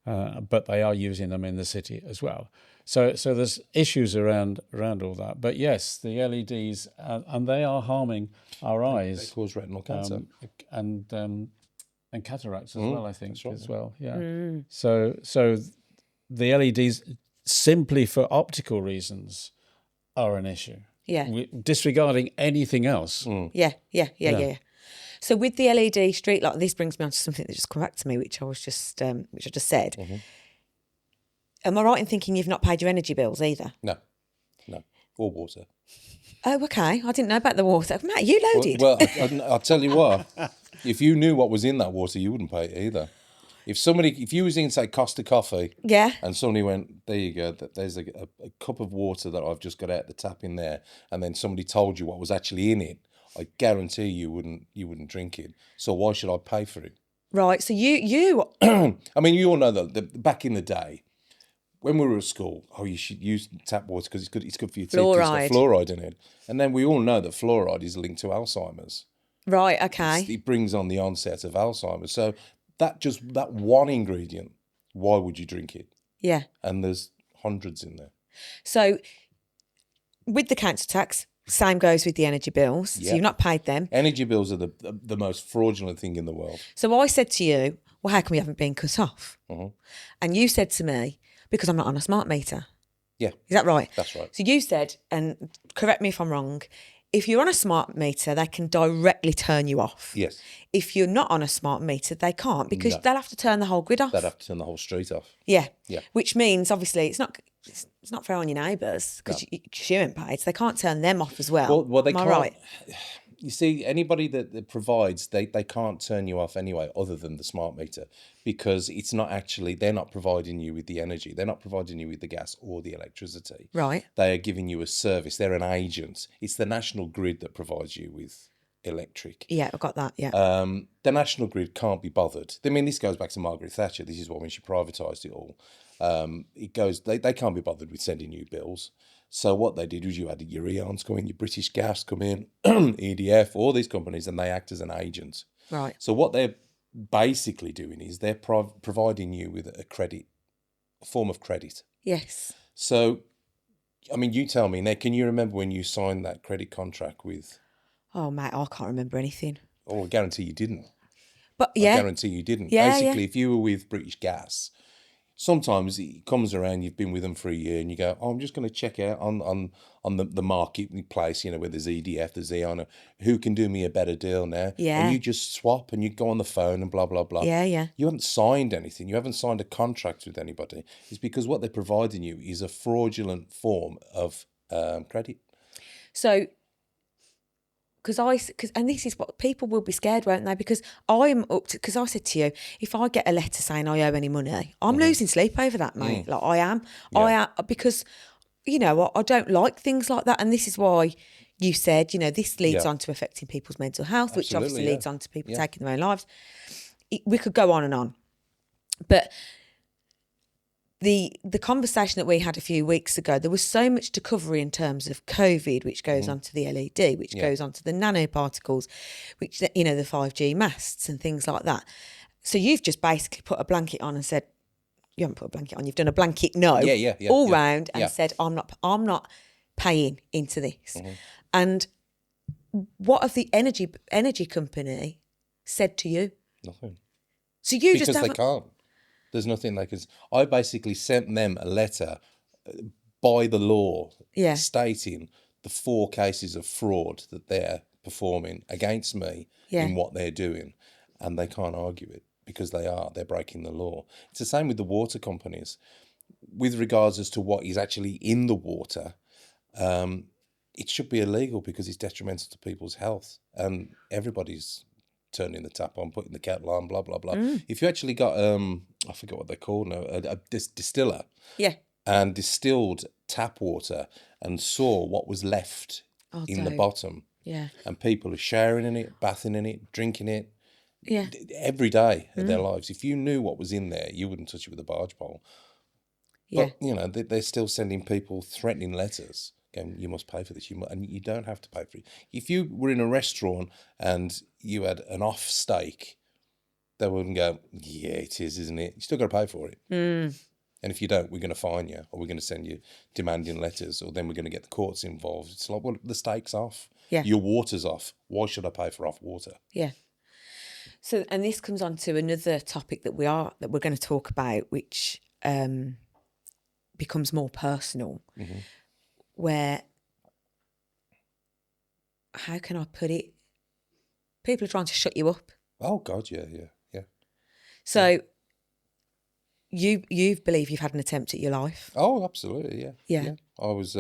but they are using them in the city as well. So there's issues around all that. But yes, the LEDs, and they are harming our eyes. They cause retinal cancer. And cataracts as well, I think, right. as well. Yeah. So the LEDs, simply for optical reasons, are an issue. Yeah. Disregarding anything else. Yeah. So with the LED streetlight, this brings me on to something that just come back to me, which I just said. Am I right in thinking you've not paid your energy bills either? No, or water. Oh, okay. I didn't know about the water. Matt, you loaded. Well, I'll tell you what. If you knew what was in that water, you wouldn't pay it either. If you was in, say, Costa Coffee, and somebody went, there you go, there's a cup of water that I've just got out the tap in there, and then somebody told you what was actually in it, I guarantee you wouldn't drink it. So why should I pay for it? Right. So you. I mean, you all know that back in the day, when we were at school, you should use tap water because it's good for your teeth. Fluoride. It's got fluoride in it. And then we all know that fluoride is linked to Alzheimer's. Right, okay. It brings on the onset of Alzheimer's. So that one ingredient, why would you drink it? Yeah. And there's hundreds in there. So with the council tax, same goes with the energy bills. Yeah. So you've not paid them. Energy bills are the most fraudulent thing in the world. So I said to you, well, how come you haven't been cut off? And you said to me, because I'm not on a smart meter. Yeah. Is that right? That's right. So you said, and correct me if I'm wrong, if you're on a smart meter, they can directly turn you off. Yes. If you're not on a smart meter, they can't, because they'll have to turn the whole grid off. They'd have to turn the whole street off. Yeah. Yeah. Which means, obviously, it's not fair on your neighbours, because you ain't paid, so they can't turn them off as well. Well, they Am I can't. right? You see, anybody that provides, they can't turn you off anyway, other than the smart meter, because it's not actually, they're not providing you with the energy. They're not providing you with the gas or the electricity. Right. They are giving you a service. They're an agent. It's the national grid that provides you with electric. Yeah, I got that, yeah. The national grid can't be bothered. I mean, this goes back to Margaret Thatcher. This is when she privatised it all. They can't be bothered with sending you bills. So what they did was you had your Eons come in, your British Gas come in, EDF, all these companies, and they act as an agent. Right. So what they're basically doing is they're providing you with a form of credit. Yes. So, I mean, you tell me, now, can you remember when you signed that credit contract with? Oh, mate, I can't remember anything. Oh, I guarantee you didn't. But yeah. I guarantee you didn't. Yeah, Basically, if you were with British Gas, sometimes it comes around, you've been with them for a year and you go, oh, I'm just going to check out on the marketplace, you know, where there's EDF, there's Eon, who can do me a better deal now? Yeah. And you just swap and you go on the phone and blah, blah, blah. Yeah. You haven't signed anything. You haven't signed a contract with anybody. It's because what they're providing you is a fraudulent form of credit. So, and this is what people will be scared, won't they? Because I'm up to, because I said to you, if I get a letter saying I owe any money, I'm losing sleep over that, mate. Like I am, because, you know, I don't like things like that. And this is why you said, you know, this leads on to affecting people's mental health, which obviously leads on to people taking their own lives. We could go on and on. But the conversation that we had a few weeks ago, there was so much to cover in terms of COVID, which goes on to the LED, which goes on to the nanoparticles, which, you know, the 5G masts and things like that. So you've just basically put a blanket on and said, you haven't put a blanket on, you've done a blanket all round and said, I'm not paying into this. And what have the energy company said to you? Nothing. So you because just they can't. There's nothing they can. I basically sent them a letter by the law stating the 4 cases of fraud that they're performing against me in what they're doing, and they can't argue it because they're breaking the law. It's the same with the water companies with regards as to what is actually in the water. It should be illegal because it's detrimental to people's health, and everybody's turning the tap on, putting the kettle on, blah, blah, blah. If you actually got, I forget what they're called now, a distiller and distilled tap water and saw what was left in the bottom, and people are showering in it, bathing in it, drinking it every day of their lives. If you knew what was in there, you wouldn't touch it with a barge pole. But, you know, they're still sending people threatening letters. You must pay for this, and you don't have to pay for it. If you were in a restaurant and you had an off steak, they wouldn't go, yeah, it is, isn't it? You still got to pay for it. And if you don't, we're going to fine you, or we're going to send you demanding letters, or then we're going to get the courts involved. It's like, well, the steak's off. Your water's off. Why should I pay for off water? Yeah. So, and this comes on to another topic that we're going to talk about, which becomes more personal. Where, how can I put it? People are trying to shut you up. Oh God, yeah. So, you believe you've had an attempt at your life? Oh, absolutely, yeah. I was,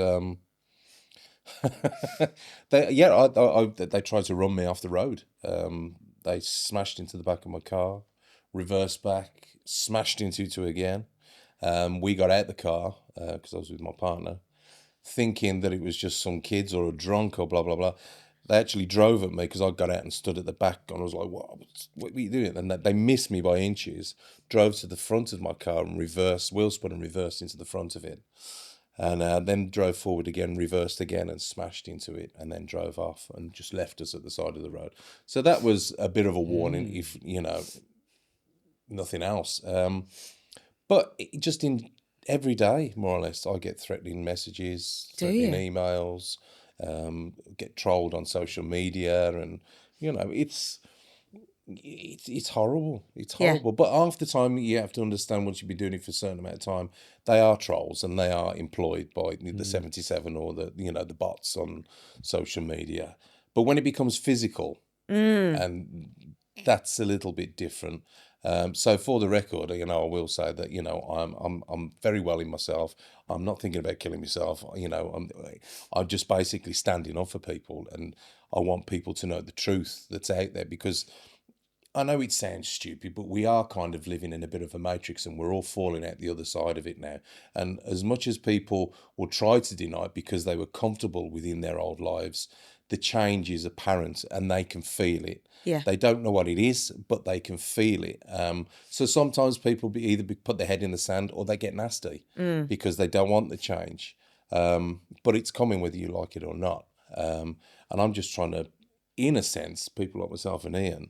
they tried to run me off the road. They smashed into the back of my car, reversed back, smashed into it again. We got out the car because I was with my partner, thinking that it was just some kids or a drunk or blah, blah, blah. They actually drove at me because I got out and stood at the back, and I was like, what are you doing? And they missed me by inches, drove to the front of my car and reversed, wheel spun and reversed into the front of it. And then drove forward again, reversed again and smashed into it, and then drove off and just left us at the side of the road. So that was a bit of a warning, if, you know, nothing else. But just in every day, more or less, I get threatening messages, threatening emails, get trolled on social media, and, you know, it's horrible. It's horrible. But half the time, you have to understand, once you've been doing it for a certain amount of time, they are trolls and they are employed by the 77 or the bots on social media. But when it becomes physical, and that's a little bit different. So for the record, you know, I will say that, you know, I'm very well in myself. I'm not thinking about killing myself. You know, I'm just basically standing up for people, and I want people to know the truth that's out there, because I know it sounds stupid, but we are kind of living in a bit of a matrix, and we're all falling out the other side of it now. And as much as people will try to deny it because they were comfortable within their old lives, the change is apparent and they can feel it. Yeah. They don't know what it is, but they can feel it. So sometimes people either put their head in the sand or they get nasty because they don't want the change. But it's coming whether you like it or not. And I'm just trying to, in a sense, people like myself and Ian,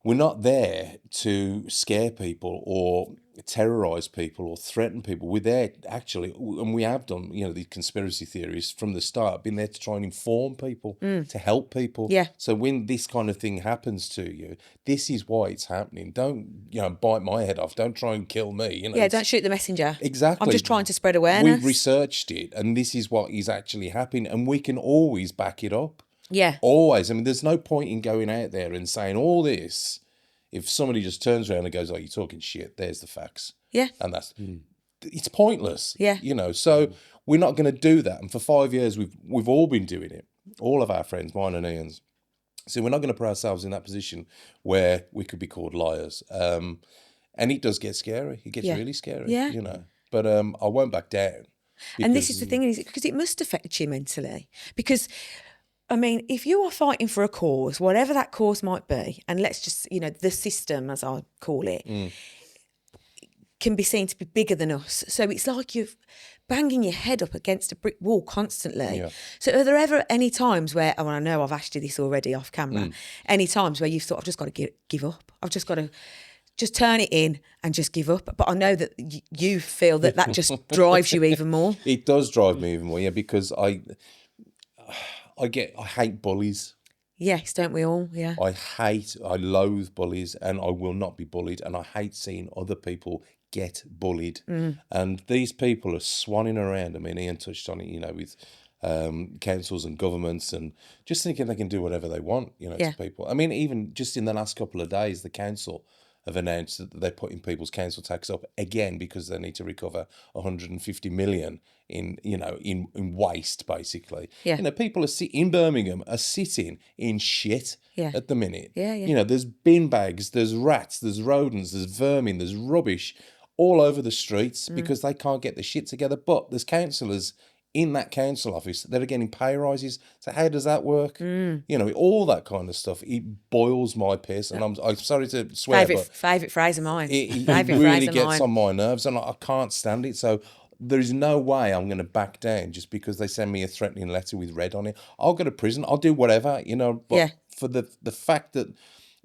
we're not there to scare people or terrorize people or threaten people. We're there actually, and we have done, the conspiracy theories from the start, been there to try and inform people, to help people. Yeah. So when this kind of thing happens to you, this is why it's happening. Don't, bite my head off. Don't try and kill me. Yeah, don't shoot the messenger. Exactly. I'm just trying to spread awareness. We've researched it, and this is what is actually happening, and we can always back it up. Yeah. Always. I mean, there's no point in going out there and saying all this if somebody just turns around and goes, "Oh, you're talking shit. There's the facts." Yeah. And it's pointless. Yeah. So we're not going to do that. And for 5 years, we've all been doing it. All of our friends, mine and Ian's. So we're not going to put ourselves in that position where we could be called liars. And it does get scary. It gets really scary. Yeah. But I won't back down. And this is the thing, because it must affect you mentally. Because, I mean, if you are fighting for a cause, whatever that cause might be, and let's just, the system, as I call it, can be seen to be bigger than us. So it's like you're banging your head up against a brick wall constantly. Yeah. So are there ever any times where, I know I've asked you this already off camera, any times where you've thought, I've just got to give up. I've just got to just turn it in and just give up. But I know that you feel that just drives you even more. It does drive me even more, because I hate bullies. Yes, don't we all? Yeah. I loathe bullies, and I will not be bullied, and I hate seeing other people get bullied. And these people are swanning around. I mean, Ian touched on it, with councils and governments, and just thinking they can do whatever they want, to people. I mean, even just in the last couple of days, the council have announced that they're putting people's council tax up again because they need to recover 150 million in waste, basically. Yeah. People in Birmingham are sitting in shit at the minute. Yeah. There's bin bags, there's rats, there's rodents, there's vermin, there's rubbish all over the streets because they can't get the shit together. But there's councillors in that council office that are getting pay rises. So how does that work? All that kind of stuff. It boils my piss, and I'm sorry to swear, favourite phrase of mine. It really gets on my nerves, and I can't stand it. So there is no way I'm going to back down just because they send me a threatening letter with red on it. I'll go to prison. I'll do whatever, But for the fact that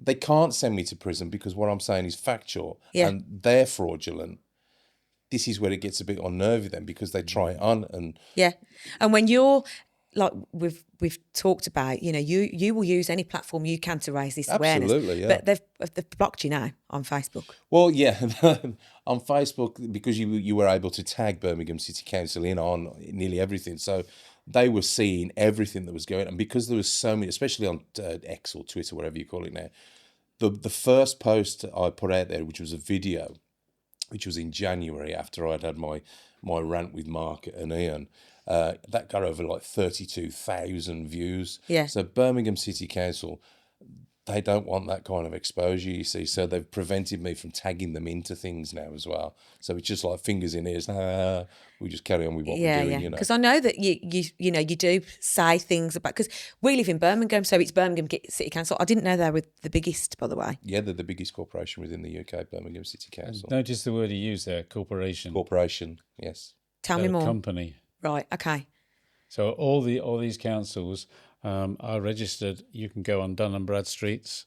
they can't send me to prison because what I'm saying is factual and they're fraudulent, this is where it gets a bit unnerving then, because they try it on and and when you're like we've talked about, you will use any platform you can to raise this awareness. Absolutely, yeah. But they've blocked you now on Facebook. Well, yeah, on Facebook, because you were able to tag Birmingham City Council in on nearly everything, so they were seeing everything that was going on. And because there was so many, especially on X or Twitter, whatever you call it now, the first post I put out there, which was a video, which was in January after I'd had my rant with Mark and Ian, that got over like 32,000 views. Yeah. So Birmingham City Council, they don't want that kind of exposure, you see. So they've prevented me from tagging them into things now as well. So it's just like fingers in ears. We just carry on with what we're doing, Because I know that you do say things about, because we live in Birmingham, so it's Birmingham City Council. I didn't know they were the biggest, by the way. Yeah, they're the biggest corporation within the UK, Birmingham City Council. Notice the word you use there, corporation. Corporation, yes. Tell me more. Company. Right, okay. So all these councils are registered. You can go on Dun and Bradstreets,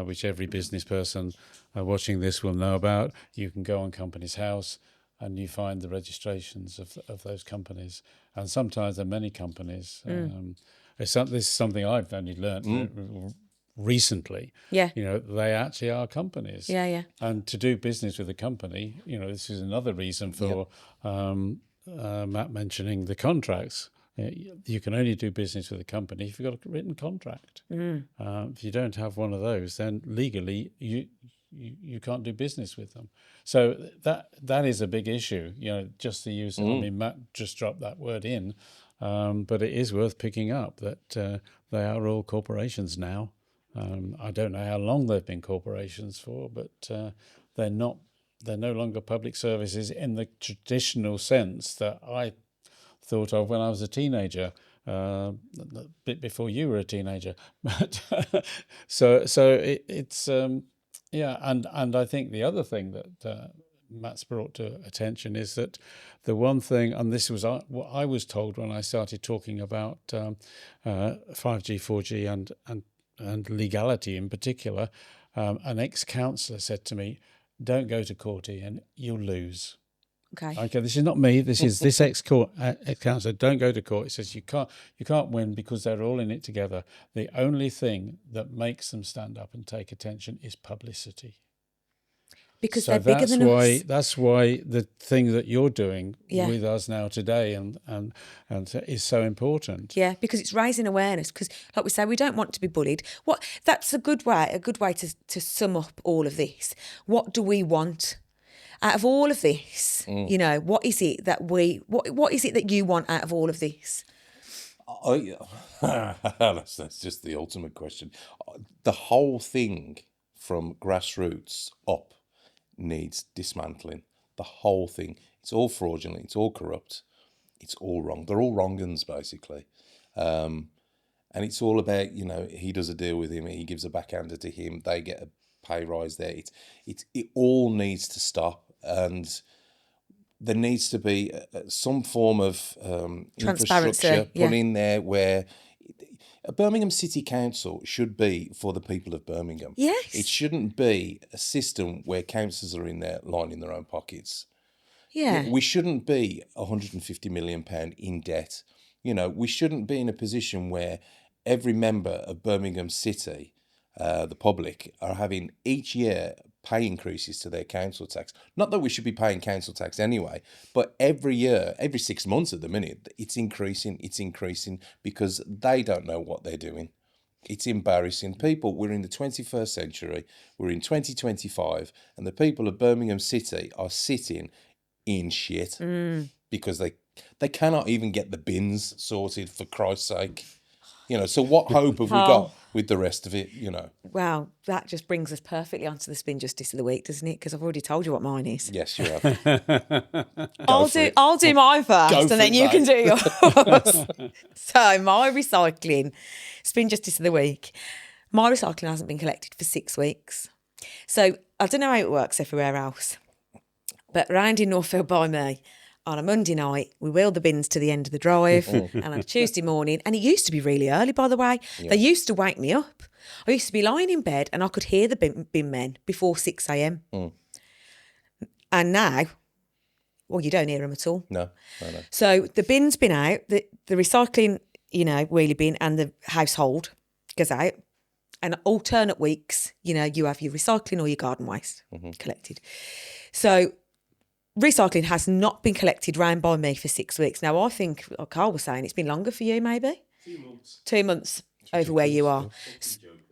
which every business person watching this will know about. You can go on Companies House and you find the registrations of those companies. And sometimes there are many companies. This is something I've only learned recently. Yeah. They actually are companies. Yeah. And to do business with a company, this is another reason for Matt mentioning the contracts. You can only do business with a company if you've got a written contract. If you don't have one of those, then legally you can't do business with them. So that is a big issue. Just the use. I mean, Matt just dropped that word in, but it is worth picking up that they are all corporations now. I don't know how long they've been corporations for, but they're not. They're no longer public services in the traditional sense that I thought of when I was a teenager, a bit before you were a teenager. But so it's and I think the other thing that Matt's brought to attention is that the one thing, and this was what I was told when I started talking about 5G, 4G, and legality in particular, an ex-councillor said to me, "Don't go to court, Ian, you'll lose." Okay, this is not me. This is this ex-councillor. Don't go to court. He says you can't win because they're all in it together. The only thing that makes them stand up and take attention is publicity. Because so they're bigger than us. That's why the thing that you're doing with us now today and is so important. Yeah, because it's raising awareness. Because, like we say, we don't want to be bullied. That's a good way to sum up all of this. What do we want out of all of this? You know, what is it that what is it that you want out of all of this? That's just the ultimate question. The whole thing from grassroots up needs dismantling. The whole thing. It's all fraudulent. It's all corrupt. It's all wrong. They're all wrong uns, basically. And it's all about, you know, he does a deal with him, he gives a backhander to him, they get a pay rise there. It all needs to stop. And there needs to be some form of infrastructure put in there where a Birmingham City Council should be for the people of Birmingham. Yes. It shouldn't be a system where councillors are in there lining their own pockets. Yeah. We shouldn't be £150 million in debt. You know, we shouldn't be in a position where every member of Birmingham City, the public, are having each year pay increases to their council tax. Not that we should be paying council tax anyway, but every year, every 6 months at the minute, it's increasing because they don't know what they're doing. It's embarrassing. We're in the 21st century, we're in 2025, and the people of Birmingham City are sitting in shit because they cannot even get the bins sorted, for Christ's sake. You know, so what hope have we got with the rest of it, you know? Wow, that just brings us perfectly onto the Spin Justice of the Week, doesn't it? Because I've already told you what mine is. Yes, you have. I'll do mine first and then you can do yours. So my recycling, Spin Justice of the Week, my recycling hasn't been collected for 6 weeks. So I don't know how it works everywhere else, but round in Northfield by me, on a Monday night, we wheeled the bins to the end of the drive, and on a Tuesday morning, and it used to be really early, by the way. Yeah. They used to wake me up. I used to be lying in bed, and I could hear the bin men before 6 a.m. And now, well, you don't hear them at all. No. So the bin's been out, the recycling, you know, wheelie bin and the household goes out, and alternate weeks, you know, you have your recycling or your garden waste collected. So recycling has not been collected round by me for 6 weeks. Now, I think, like Carl was saying, it's been longer for you, maybe? 2 months. 2 months over where you are.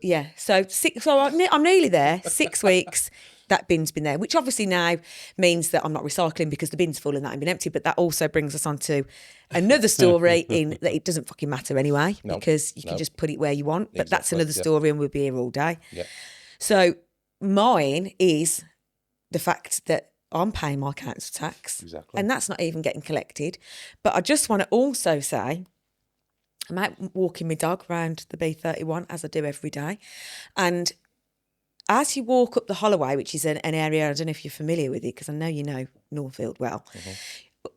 Yeah, so I'm nearly there. 6 weeks, that bin's been there, which obviously now means that I'm not recycling because the bin's full and that ain't been empty. But that also brings us on to another story in that it doesn't fucking matter anyway because you can just put it where you want. But that's another story and we'll be here all day. Yeah. So mine is the fact that I'm paying my council tax. Exactly. And that's not even getting collected. But I just want to also say, I'm out walking my dog around the B31 as I do every day. And as you walk up the Holloway, which is an area, I don't know if you're familiar with it, because I know you know Northfield well.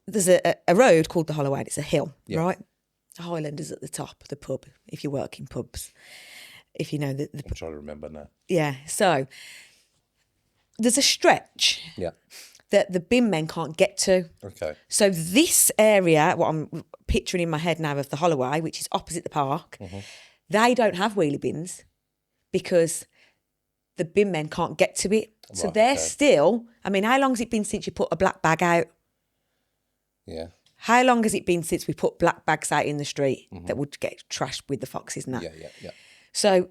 There's a road called the Holloway. It's a hill, right? The Highlanders at the top, the pub, if you work in pubs. If you know the I'm trying to remember now. Yeah. So there's a stretch that the bin men can't get to. Okay. So this area, what I'm picturing in my head now of the Holloway, which is opposite the park, they don't have wheelie bins because the bin men can't get to it. So they're still, I mean, how long has it been since you put a black bag out? Yeah. How long has it been since we put black bags out in the street that would get trashed with the foxes and that? Yeah. So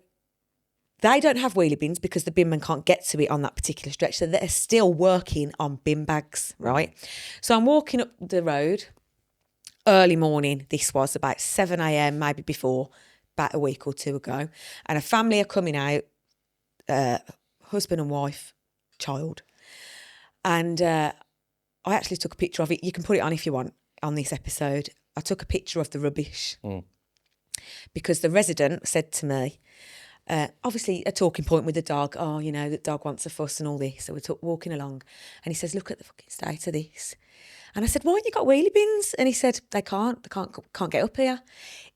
they don't have wheelie bins because the bin men can't get to it on that particular stretch. So they're still working on bin bags, right? So I'm walking up the road, early morning. This was about 7 a.m, maybe before, about a week or two ago. And a family are coming out, husband and wife, child. And I actually took a picture of it. You can put it on if you want on this episode. I took a picture of the rubbish because the resident said to me, obviously a talking point with the dog. Oh, you know, the dog wants a fuss and all this. So we're walking along and he says, look at the fucking state of this. And I said, why haven't you got wheelie bins? And he said, they can't get up here.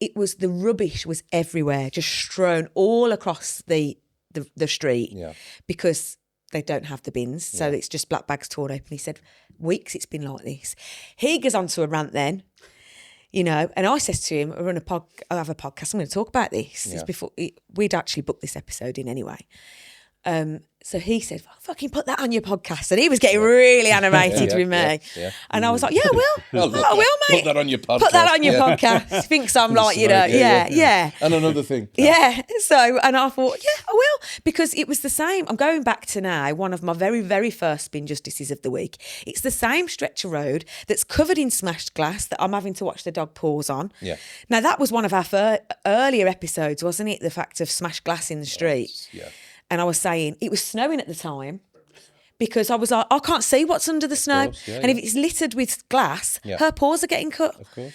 It was, the rubbish was everywhere, just strewn all across the the street Yeah. because they don't have the bins. So it's just black bags torn open. He said, weeks it's been like this. He goes on to a rant then, you know, and I says to him, I have a podcast, I'm going to talk about this. Yeah. It's before we'd actually booked this episode in anyway. So he said, well, fucking put that on your podcast. And he was getting really animated with me. Yeah. And I was like, yeah, I will, mate. Put that on your podcast. Put that on your podcast. He thinks I'm like, you know, yeah. And another thing. Yeah. So, and I thought, yeah, I will. Because it was the same. I'm going back to now, one of my very, very first Spin Justices of the week. It's the same stretch of road that's covered in smashed glass that I'm having to watch the dog paws on. Yeah. Now, that was one of our earlier episodes, wasn't it? The fact of smashed glass in the street. Yeah. And I was saying, it was snowing at the time because I was like, I can't see what's under the snow. Course, yeah, and if it's littered with glass, Yeah. her paws are getting cut. Of course.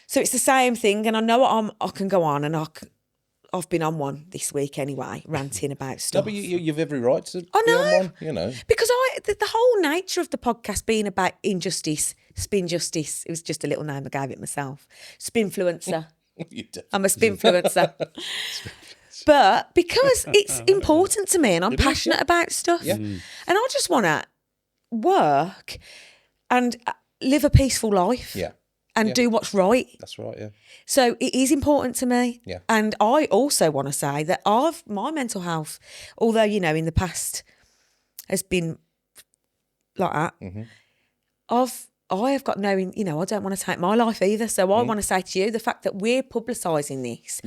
So it's the same thing. And I know I can go on, and I've been on one this week anyway, ranting about No, stuff. but you've every right to I be know. on one, you know. Because the whole nature of the podcast being about injustice, Spin Justice, it was just a little name I gave it myself. Spinfluencer. You do. I'm a spinfluencer. But because it's important to me and I'm passionate about stuff, and I just want to work and live a peaceful life and do what's right. That's right, yeah. So it is important to me. Yeah. And I also want to say that my mental health, although, you know, in the past has been like that, I have got no, you know, I don't want to take my life either. So I want to say to you, the fact that we're publicising this,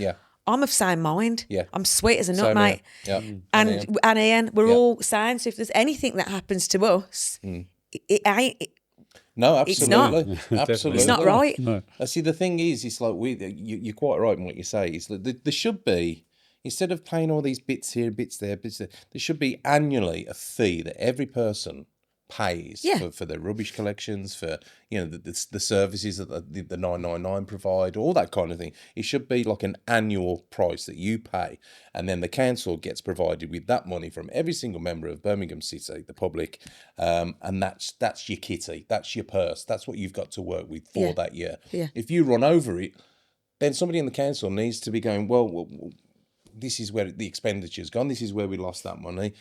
I'm of sound mind. Yeah. I'm sweet as a nut, Same mate. here. Yeah. And Ian, we're all sound. So if there's anything that happens to us, it ain't. No, It's not. absolutely. Absolutely. It's not right. No. See, the thing is, it's like you're quite right in what you say. It's like there should be, instead of paying all these bits here, bits there, there should be annually a fee that every person pays for their rubbish collections, for, you know, the services that the 999 provide, all that kind of thing. It should be like an annual price that you pay, and then the council gets provided with that money from every single member of Birmingham City, the public, and that's your kitty, that's your purse, that's what you've got to work with for that year. Yeah. If you run over it, then somebody in the council needs to be going, well, this is where the expenditure's gone, this is where we lost that money.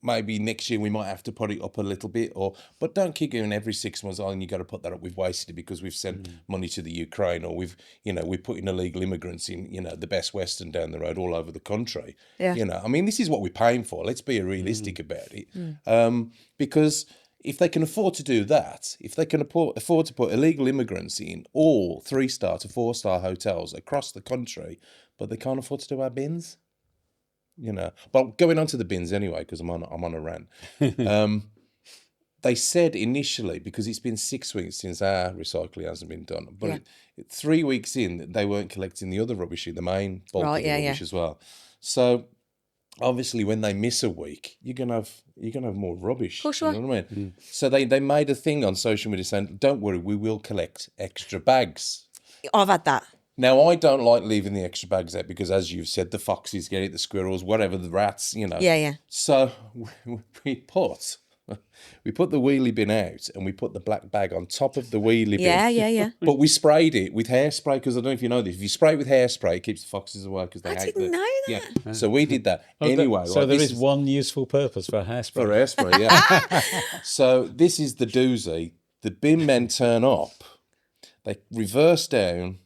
Maybe next year we might have to put it up a little bit, but don't keep going every 6 months. You got to put that up. We've wasted it because we've sent money to the Ukraine, or we're putting illegal immigrants in, the Best Western down the road all over the country. Yeah. I mean, this is what we're paying for. Let's be realistic about it. Because if they can afford to do that, if they can afford to put illegal immigrants in all 3-star to 4-star hotels across the country, but they can't afford to do our bins. But going on to the bins anyway, because I'm on a rant. They said initially, because it's been 6 weeks since our recycling hasn't been done, but 3 weeks in, they weren't collecting the other rubbish, the main bulk of the rubbish as well. So obviously, when they miss a week, you're gonna have more rubbish. Of course you are. know what I mean? So they made a thing on social media saying, "Don't worry, we will collect extra bags." I've had that. Now, I don't like leaving the extra bags out because, as you've said, the foxes get it, the squirrels, whatever, the rats, Yeah. So we put the wheelie bin out and we put the black bag on top of the wheelie bin. Yeah. But we sprayed it with hairspray, because I don't know if you know this. If you spray it with hairspray, it keeps the foxes away because they I hate didn't know that. Yeah. So we did that. Anyway. So right, there this is one useful purpose for hairspray. for hairspray, yeah. So this is the doozy. The bin men turn up. They reverse down.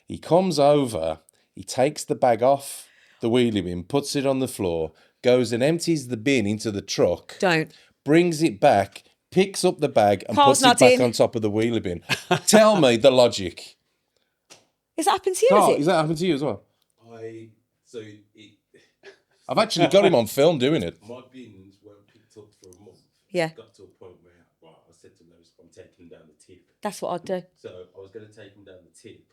He comes over, he takes the bag off the wheelie bin, puts it on the floor, goes and empties the bin into the truck, brings it back, picks up the bag and Carl's puts it back nodding. on top of the wheelie bin. Tell me the logic. Has that happened to you, Carl, is it? has that happened to you as well? It, I've actually got him on film doing it. my bins weren't picked up for a month. Yeah. It got to a point where I said to Lois, I'm taking them down the tip. That's what I'd do. So I was going to take them down the tip.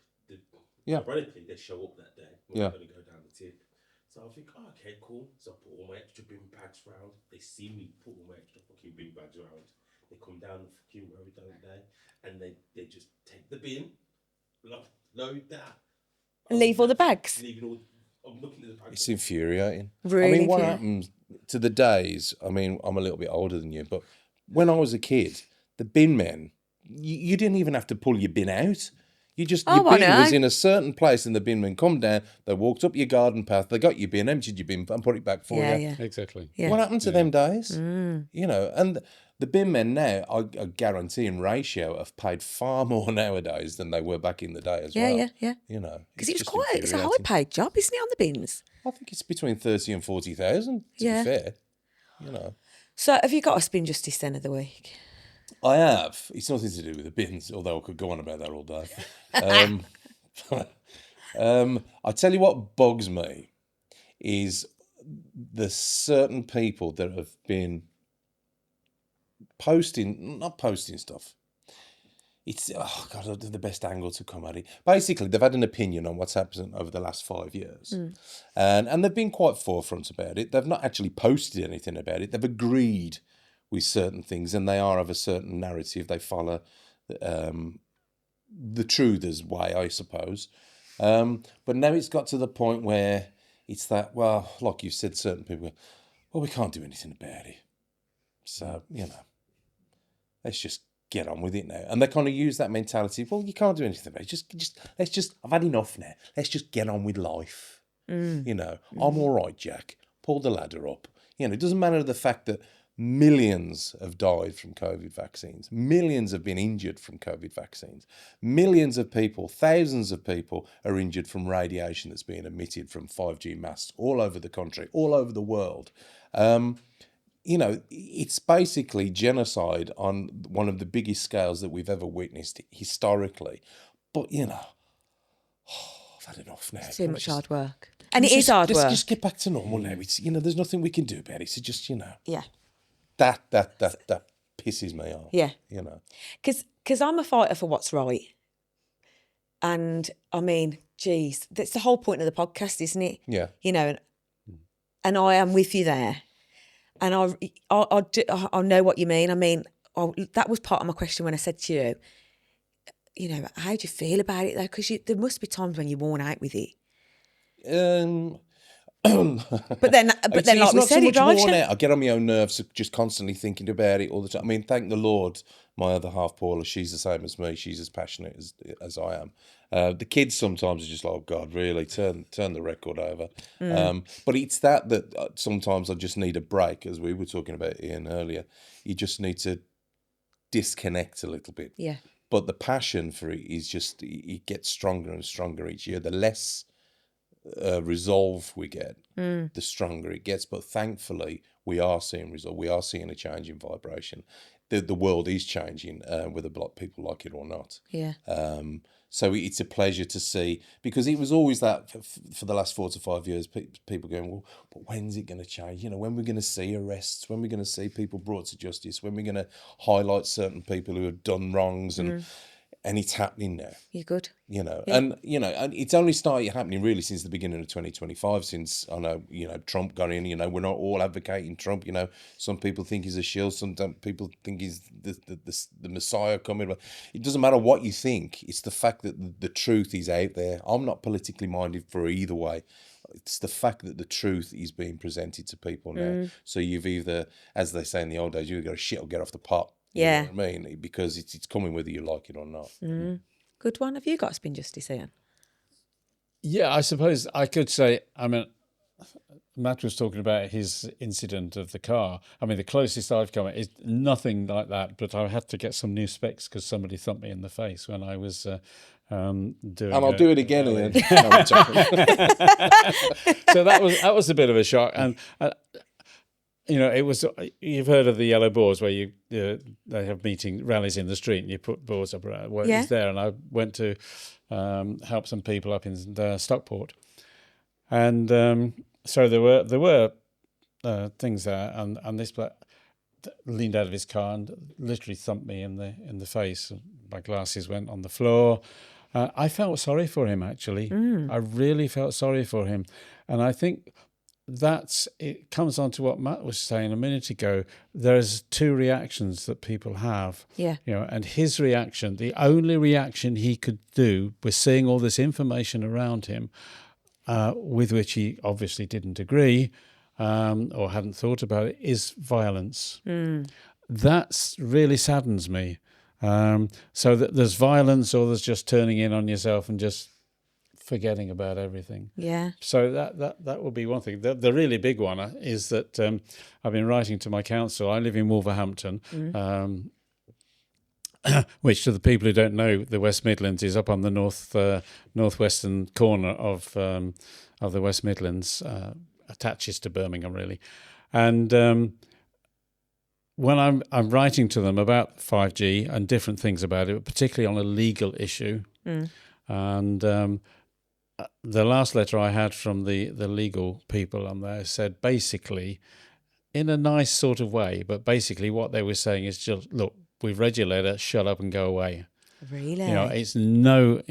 Yeah. Ironically, they show up that day. We're going to go down the tip. So I think, okay, cool. So I put all my extra bin bags round. They see me put all my extra fucking bin bags around. They come down the fucking road, don't they? And they just take the bin, load that. And leave all the bags? I'm looking at the bags. It's infuriating. Really I mean, what infuriating. happens to the days, I mean, I'm a little bit older than you, but when I was a kid, the bin men, you didn't even have to pull your bin out. Your Oh, I bin was know. in a certain place and the bin man come down, they walked up your garden path, they got your bin, emptied your bin and put it back for Yeah, you. yeah. Exactly. Yeah. What happened to them days? You know, and the bin men now, I guarantee in ratio, have paid far more nowadays than they were back in the day as Yeah, well. yeah, yeah. You know, Because it was just quite, it's a high infuriating. paid job, isn't it, on the bins? I think it's between 30 and 40,000, to Yeah. be fair. You know. So have you got a spin justice then of the week? I have. It's nothing to do with the bins, although I could go on about that all day. I tell you what bugs me is the certain people that have been not posting stuff. It's, oh God, I don't know the best angle to come at it. Basically, they've had an opinion on what's happened over the last 5 years. And they've been quite forefront about it. They've not actually posted anything about it. They've agreed with certain things, and they are of a certain narrative. They follow the truthers' way, I suppose. But now it's got to the point where it's that, well, like you said, certain people go, well, we can't do anything about it. So, you know, let's just get on with it now. And they kind of use that mentality, well, you can't do anything about it. I've had enough now. Let's just get on with life. You know, I'm all right, Jack. Pull the ladder up. You know, it doesn't matter the fact that millions have died from COVID vaccines. Millions have been injured from COVID vaccines. Millions of people, thousands of people are injured from radiation that's being emitted from 5G masts all over the country, all over the world. You know, it's basically genocide on one of the biggest scales that we've ever witnessed historically. But, you know, I've had enough now. It's too much hard work. And it is hard Let's work. just get back to normal now. It's, you know, there's nothing we can do about it. So just, you know, Yeah. that pisses me off. Yeah. You know. Because I'm a fighter for what's right. And I mean, geez, that's the whole point of the podcast, isn't it? Yeah. You know, and I am with you there. And I know what you mean. I mean, that was part of my question when I said to you, you know, how do you feel about it though? Because there must be times when you're worn out with it. But then, like we not said, so it much drives worn you. out. I get on my own nerves just constantly thinking about it all the time. I mean, thank the Lord, my other half, Paula, she's the same as me. She's as passionate as I am. The kids sometimes are just like, oh God, really? Turn the record over. But it's that sometimes I just need a break, as we were talking about Ian earlier. You just need to disconnect a little bit. Yeah. But the passion for it is just, it gets stronger and stronger each year. The less resolve we get, the stronger it gets. But thankfully, we are seeing resolve. We are seeing a change in vibration. The world is changing, whether people like it or not. Yeah. So it's a pleasure to see, because it was always that for the last 4 to 5 years, people going, well, but when's it going to change? You know, when we're going to see arrests, when we're going to see people brought to justice, when we're going to highlight certain people who have done wrongs, and it's happening now. You're good. You know, Yeah. and it's only started happening really since the beginning of 2025. Since I know, Trump got in. You know, we're not all advocating Trump. You know, some people think he's a shill. Some people think he's the Messiah coming. But it doesn't matter what you think. It's the fact that the truth is out there. I'm not politically minded for either way. It's the fact that the truth is being presented to people now. So you've either, as they say in the old days, you've got to shit or get off the pot. You know what I mean? Because it's coming whether you like it or not. Good one. Have you got a spin justice, Ian? Yeah, I suppose I could say, I mean, Matt was talking about his incident of the car. I mean, the closest I've come is nothing like that, but I had to get some new specs because somebody thumped me in the face when I was doing. And I'll do it again, Ian. No, so that was a bit of a shock, and you know, it was. You've heard of the yellow boards where they have rallies in the street, and you put boards up around. Well, it was there, and I went to help some people up in Stockport, and so there were things there, and this bloke leaned out of his car and literally thumped me in the face. My glasses went on the floor. I felt sorry for him, actually. I really felt sorry for him, and I think it comes on to what Matt was saying a minute ago. There's two reactions that people have. Yeah. You know, and his reaction, the only reaction he could do was seeing all this information around him, with which he obviously didn't agree, or hadn't thought about it, is violence. That really saddens me. So that there's violence, or there's just turning in on yourself and just forgetting about everything. Yeah. So that would be one thing. The really big one is that I've been writing to my council. I live in Wolverhampton, which, to the people who don't know, the West Midlands is up on the northwestern corner of the West Midlands, attaches to Birmingham really, and when I'm writing to them about 5G and different things about it, particularly on a legal issue, and the last letter I had from the legal people on there said basically, in a nice sort of way, but basically what they were saying is just, look, we've read your letter, shut up and go away. Really? It's no,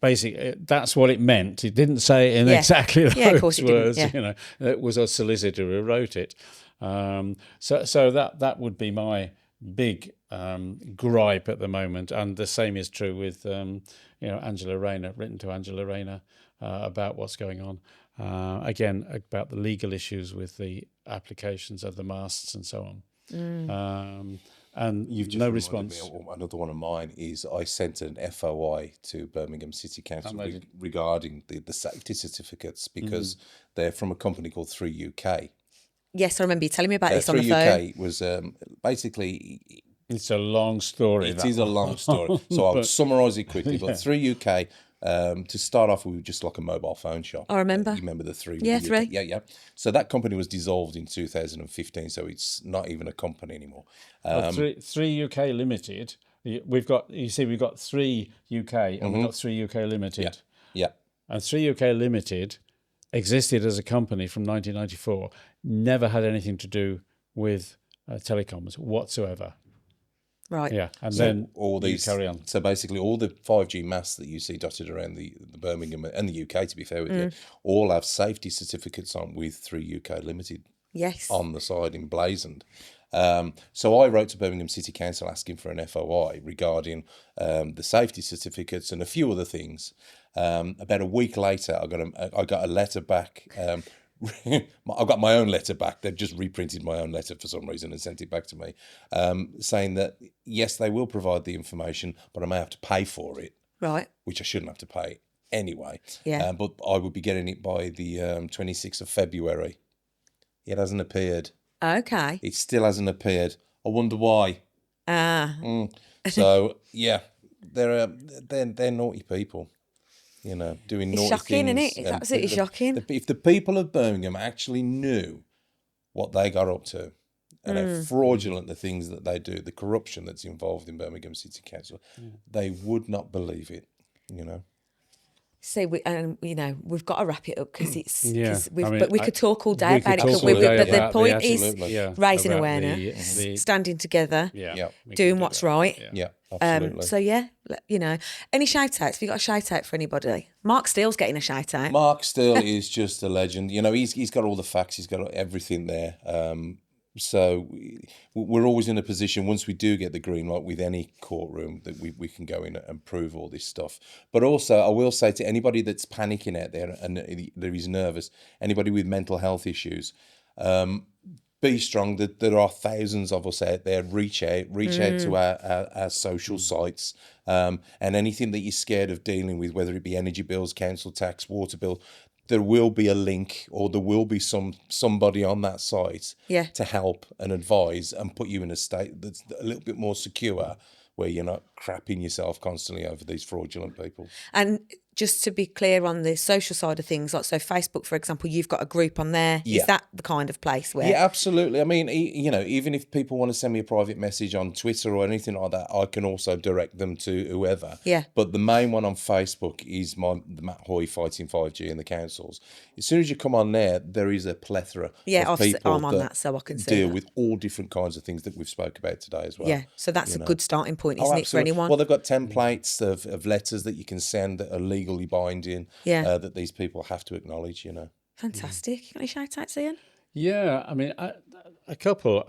basically that's what it meant. It didn't say it in exactly those of course it words. didn't, It was a solicitor who wrote it. So that would be my big gripe at the moment, and the same is true with Angela Rayner, written to Angela Rayner about what's going on. Again, about the legal issues with the applications of the masts and so on. And You've just no reminded response. me, another one of mine is I sent an FOI to Birmingham City Council regarding the safety certificates, because they're from a company called 3UK. Yes, I remember you telling me about this on the 3UK phone. was basically... It's a long story. It is a long story. So I'll summarise it quickly. But 3UK, to start off, we were just like a mobile phone shop. I remember. You remember the 3? Yeah, UK? 3. Yeah. So that company was dissolved in 2015, so it's not even a company anymore. 3 UK Limited. We've got 3 UK and we've got 3 UK Limited. Yeah. And 3 UK Limited existed as a company from 1994, never had anything to do with telecoms whatsoever. Right. Yeah, and So then all these carry on. So basically, all the 5G masts that you see dotted around the Birmingham and the UK, to be fair with you, all have safety certificates on with 3 UK Limited Yes. on the side emblazoned. So I wrote to Birmingham City Council asking for an FOI regarding the safety certificates and a few other things. About a week later, I got a letter back. I got my own letter back. They've just reprinted my own letter for some reason and sent it back to me, saying that yes, they will provide the information, but I may have to pay for it. Right. Which I shouldn't have to pay anyway. Yeah. But I would be getting it by the 26th of February. It hasn't appeared. Okay. It still hasn't appeared. I wonder why. So yeah, they're naughty people. Doing naughty shocking, things. isn't it? It's absolutely shocking. If the people of Birmingham actually knew what they got up to and how fraudulent the things that they do, the corruption that's involved in Birmingham City Council, they would not believe it. So we've got to wrap it up because it's. Yeah, but we could talk all day about it. But the point is raising awareness, standing together, doing what's right. Yeah, absolutely. So any shout outs? Have you got a shout out for anybody? Mark Steele's getting a shout out. Mark Steele is just a legend. He's got all the facts. He's got everything there. So we're always in a position, once we do get the green light with any courtroom, that we can go in and prove all this stuff. But also, I will say to anybody that's panicking out there and there is nervous, anybody with mental health issues, be strong. That there are thousands of us out there. Reach out to our social sites, and anything that you're scared of dealing with, whether it be energy bills, council tax, water bill. There will be a link, or there will be somebody on that site to help and advise and put you in a state that's a little bit more secure, where you're not crapping yourself constantly over these fraudulent people. And just to be clear on the social side of things, like so Facebook, for example, you've got a group on there. Yeah. Is that the kind of place where... Yeah, absolutely. I mean, even if people want to send me a private message on Twitter or anything like that, I can also direct them to whoever. Yeah. But the main one on Facebook is the Matt Hoy Fighting 5G in the councils. As soon as you come on there is a plethora of people I'm on that, so I can see deal with all different kinds of things that we've spoke about today as well. Yeah, so that's a good starting point, isn't it, for anyone? Well, they've got templates of letters that you can send that are legally binding, that these people have to acknowledge, Fantastic. You got any shout outs, Ian? Yeah, I mean, a couple.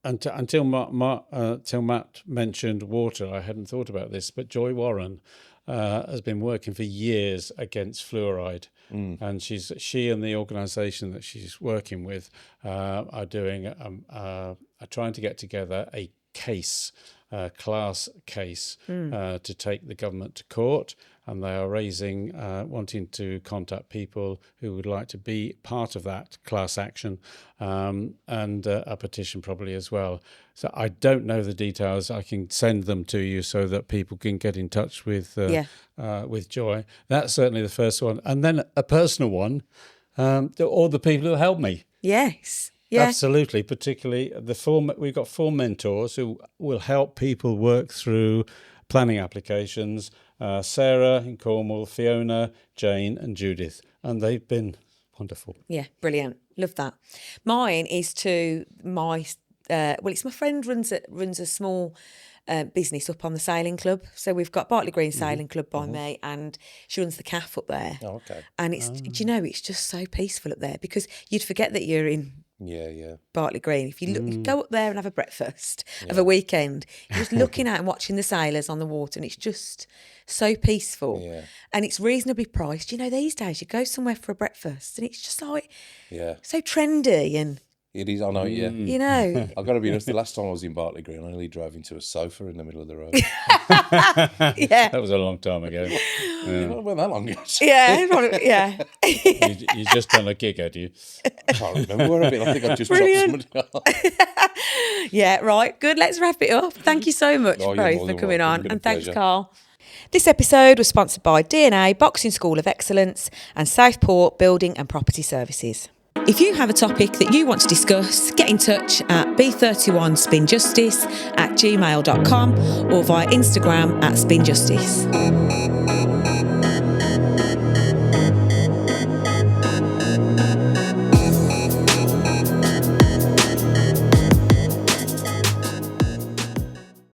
Until Matt mentioned water, I hadn't thought about this, but Joy Warren has been working for years against fluoride, and she and the organisation that she's working with are doing are trying to get together a case, class case, to take the government to court, and they are wanting to contact people who would like to be part of that class action, and a petition probably as well. So I don't know the details. I can send them to you so that people can get in touch with Joy. That's certainly the first one, and then a personal one. All the people who helped me. Yes. Yeah. Absolutely. Particularly we've got 4 mentors who will help people work through planning applications. Sarah in Cornwall, Fiona, Jane and Judith. And they've been wonderful. Yeah, brilliant. Love that. Mine is to it's my friend runs a small business up on the sailing club. So we've got Bartley Green Sailing Club by me, and she runs the CAF up there. Oh, okay. And it's, do you know, it's just so peaceful up there, because you'd forget that you're in Bartley Green. If you go up there and have a breakfast of a weekend, you're just looking out and watching the sailors on the water, and it's just so peaceful. Yeah. And it's reasonably priced. You know, these days you go somewhere for a breakfast and it's just like so trendy and... It is, I know, yeah. You know. I've got to be honest, the last time I was in Bartley Green, I nearly drove into a sofa in the middle of the road. Yeah. That was a long time ago. It wasn't that long ago. Yeah. You just done a gig, had you? I can't remember where I've been. I think I just dropped somebody off. Yeah, right. Good. Let's wrap it up. Thank you so much, both, for coming on. And thanks, Carl. This episode was sponsored by DNA Boxing School of Excellence and Southport Building and Property Services. If you have a topic that you want to discuss, get in touch at b31spinjustice@gmail.com or via Instagram @spinjustice.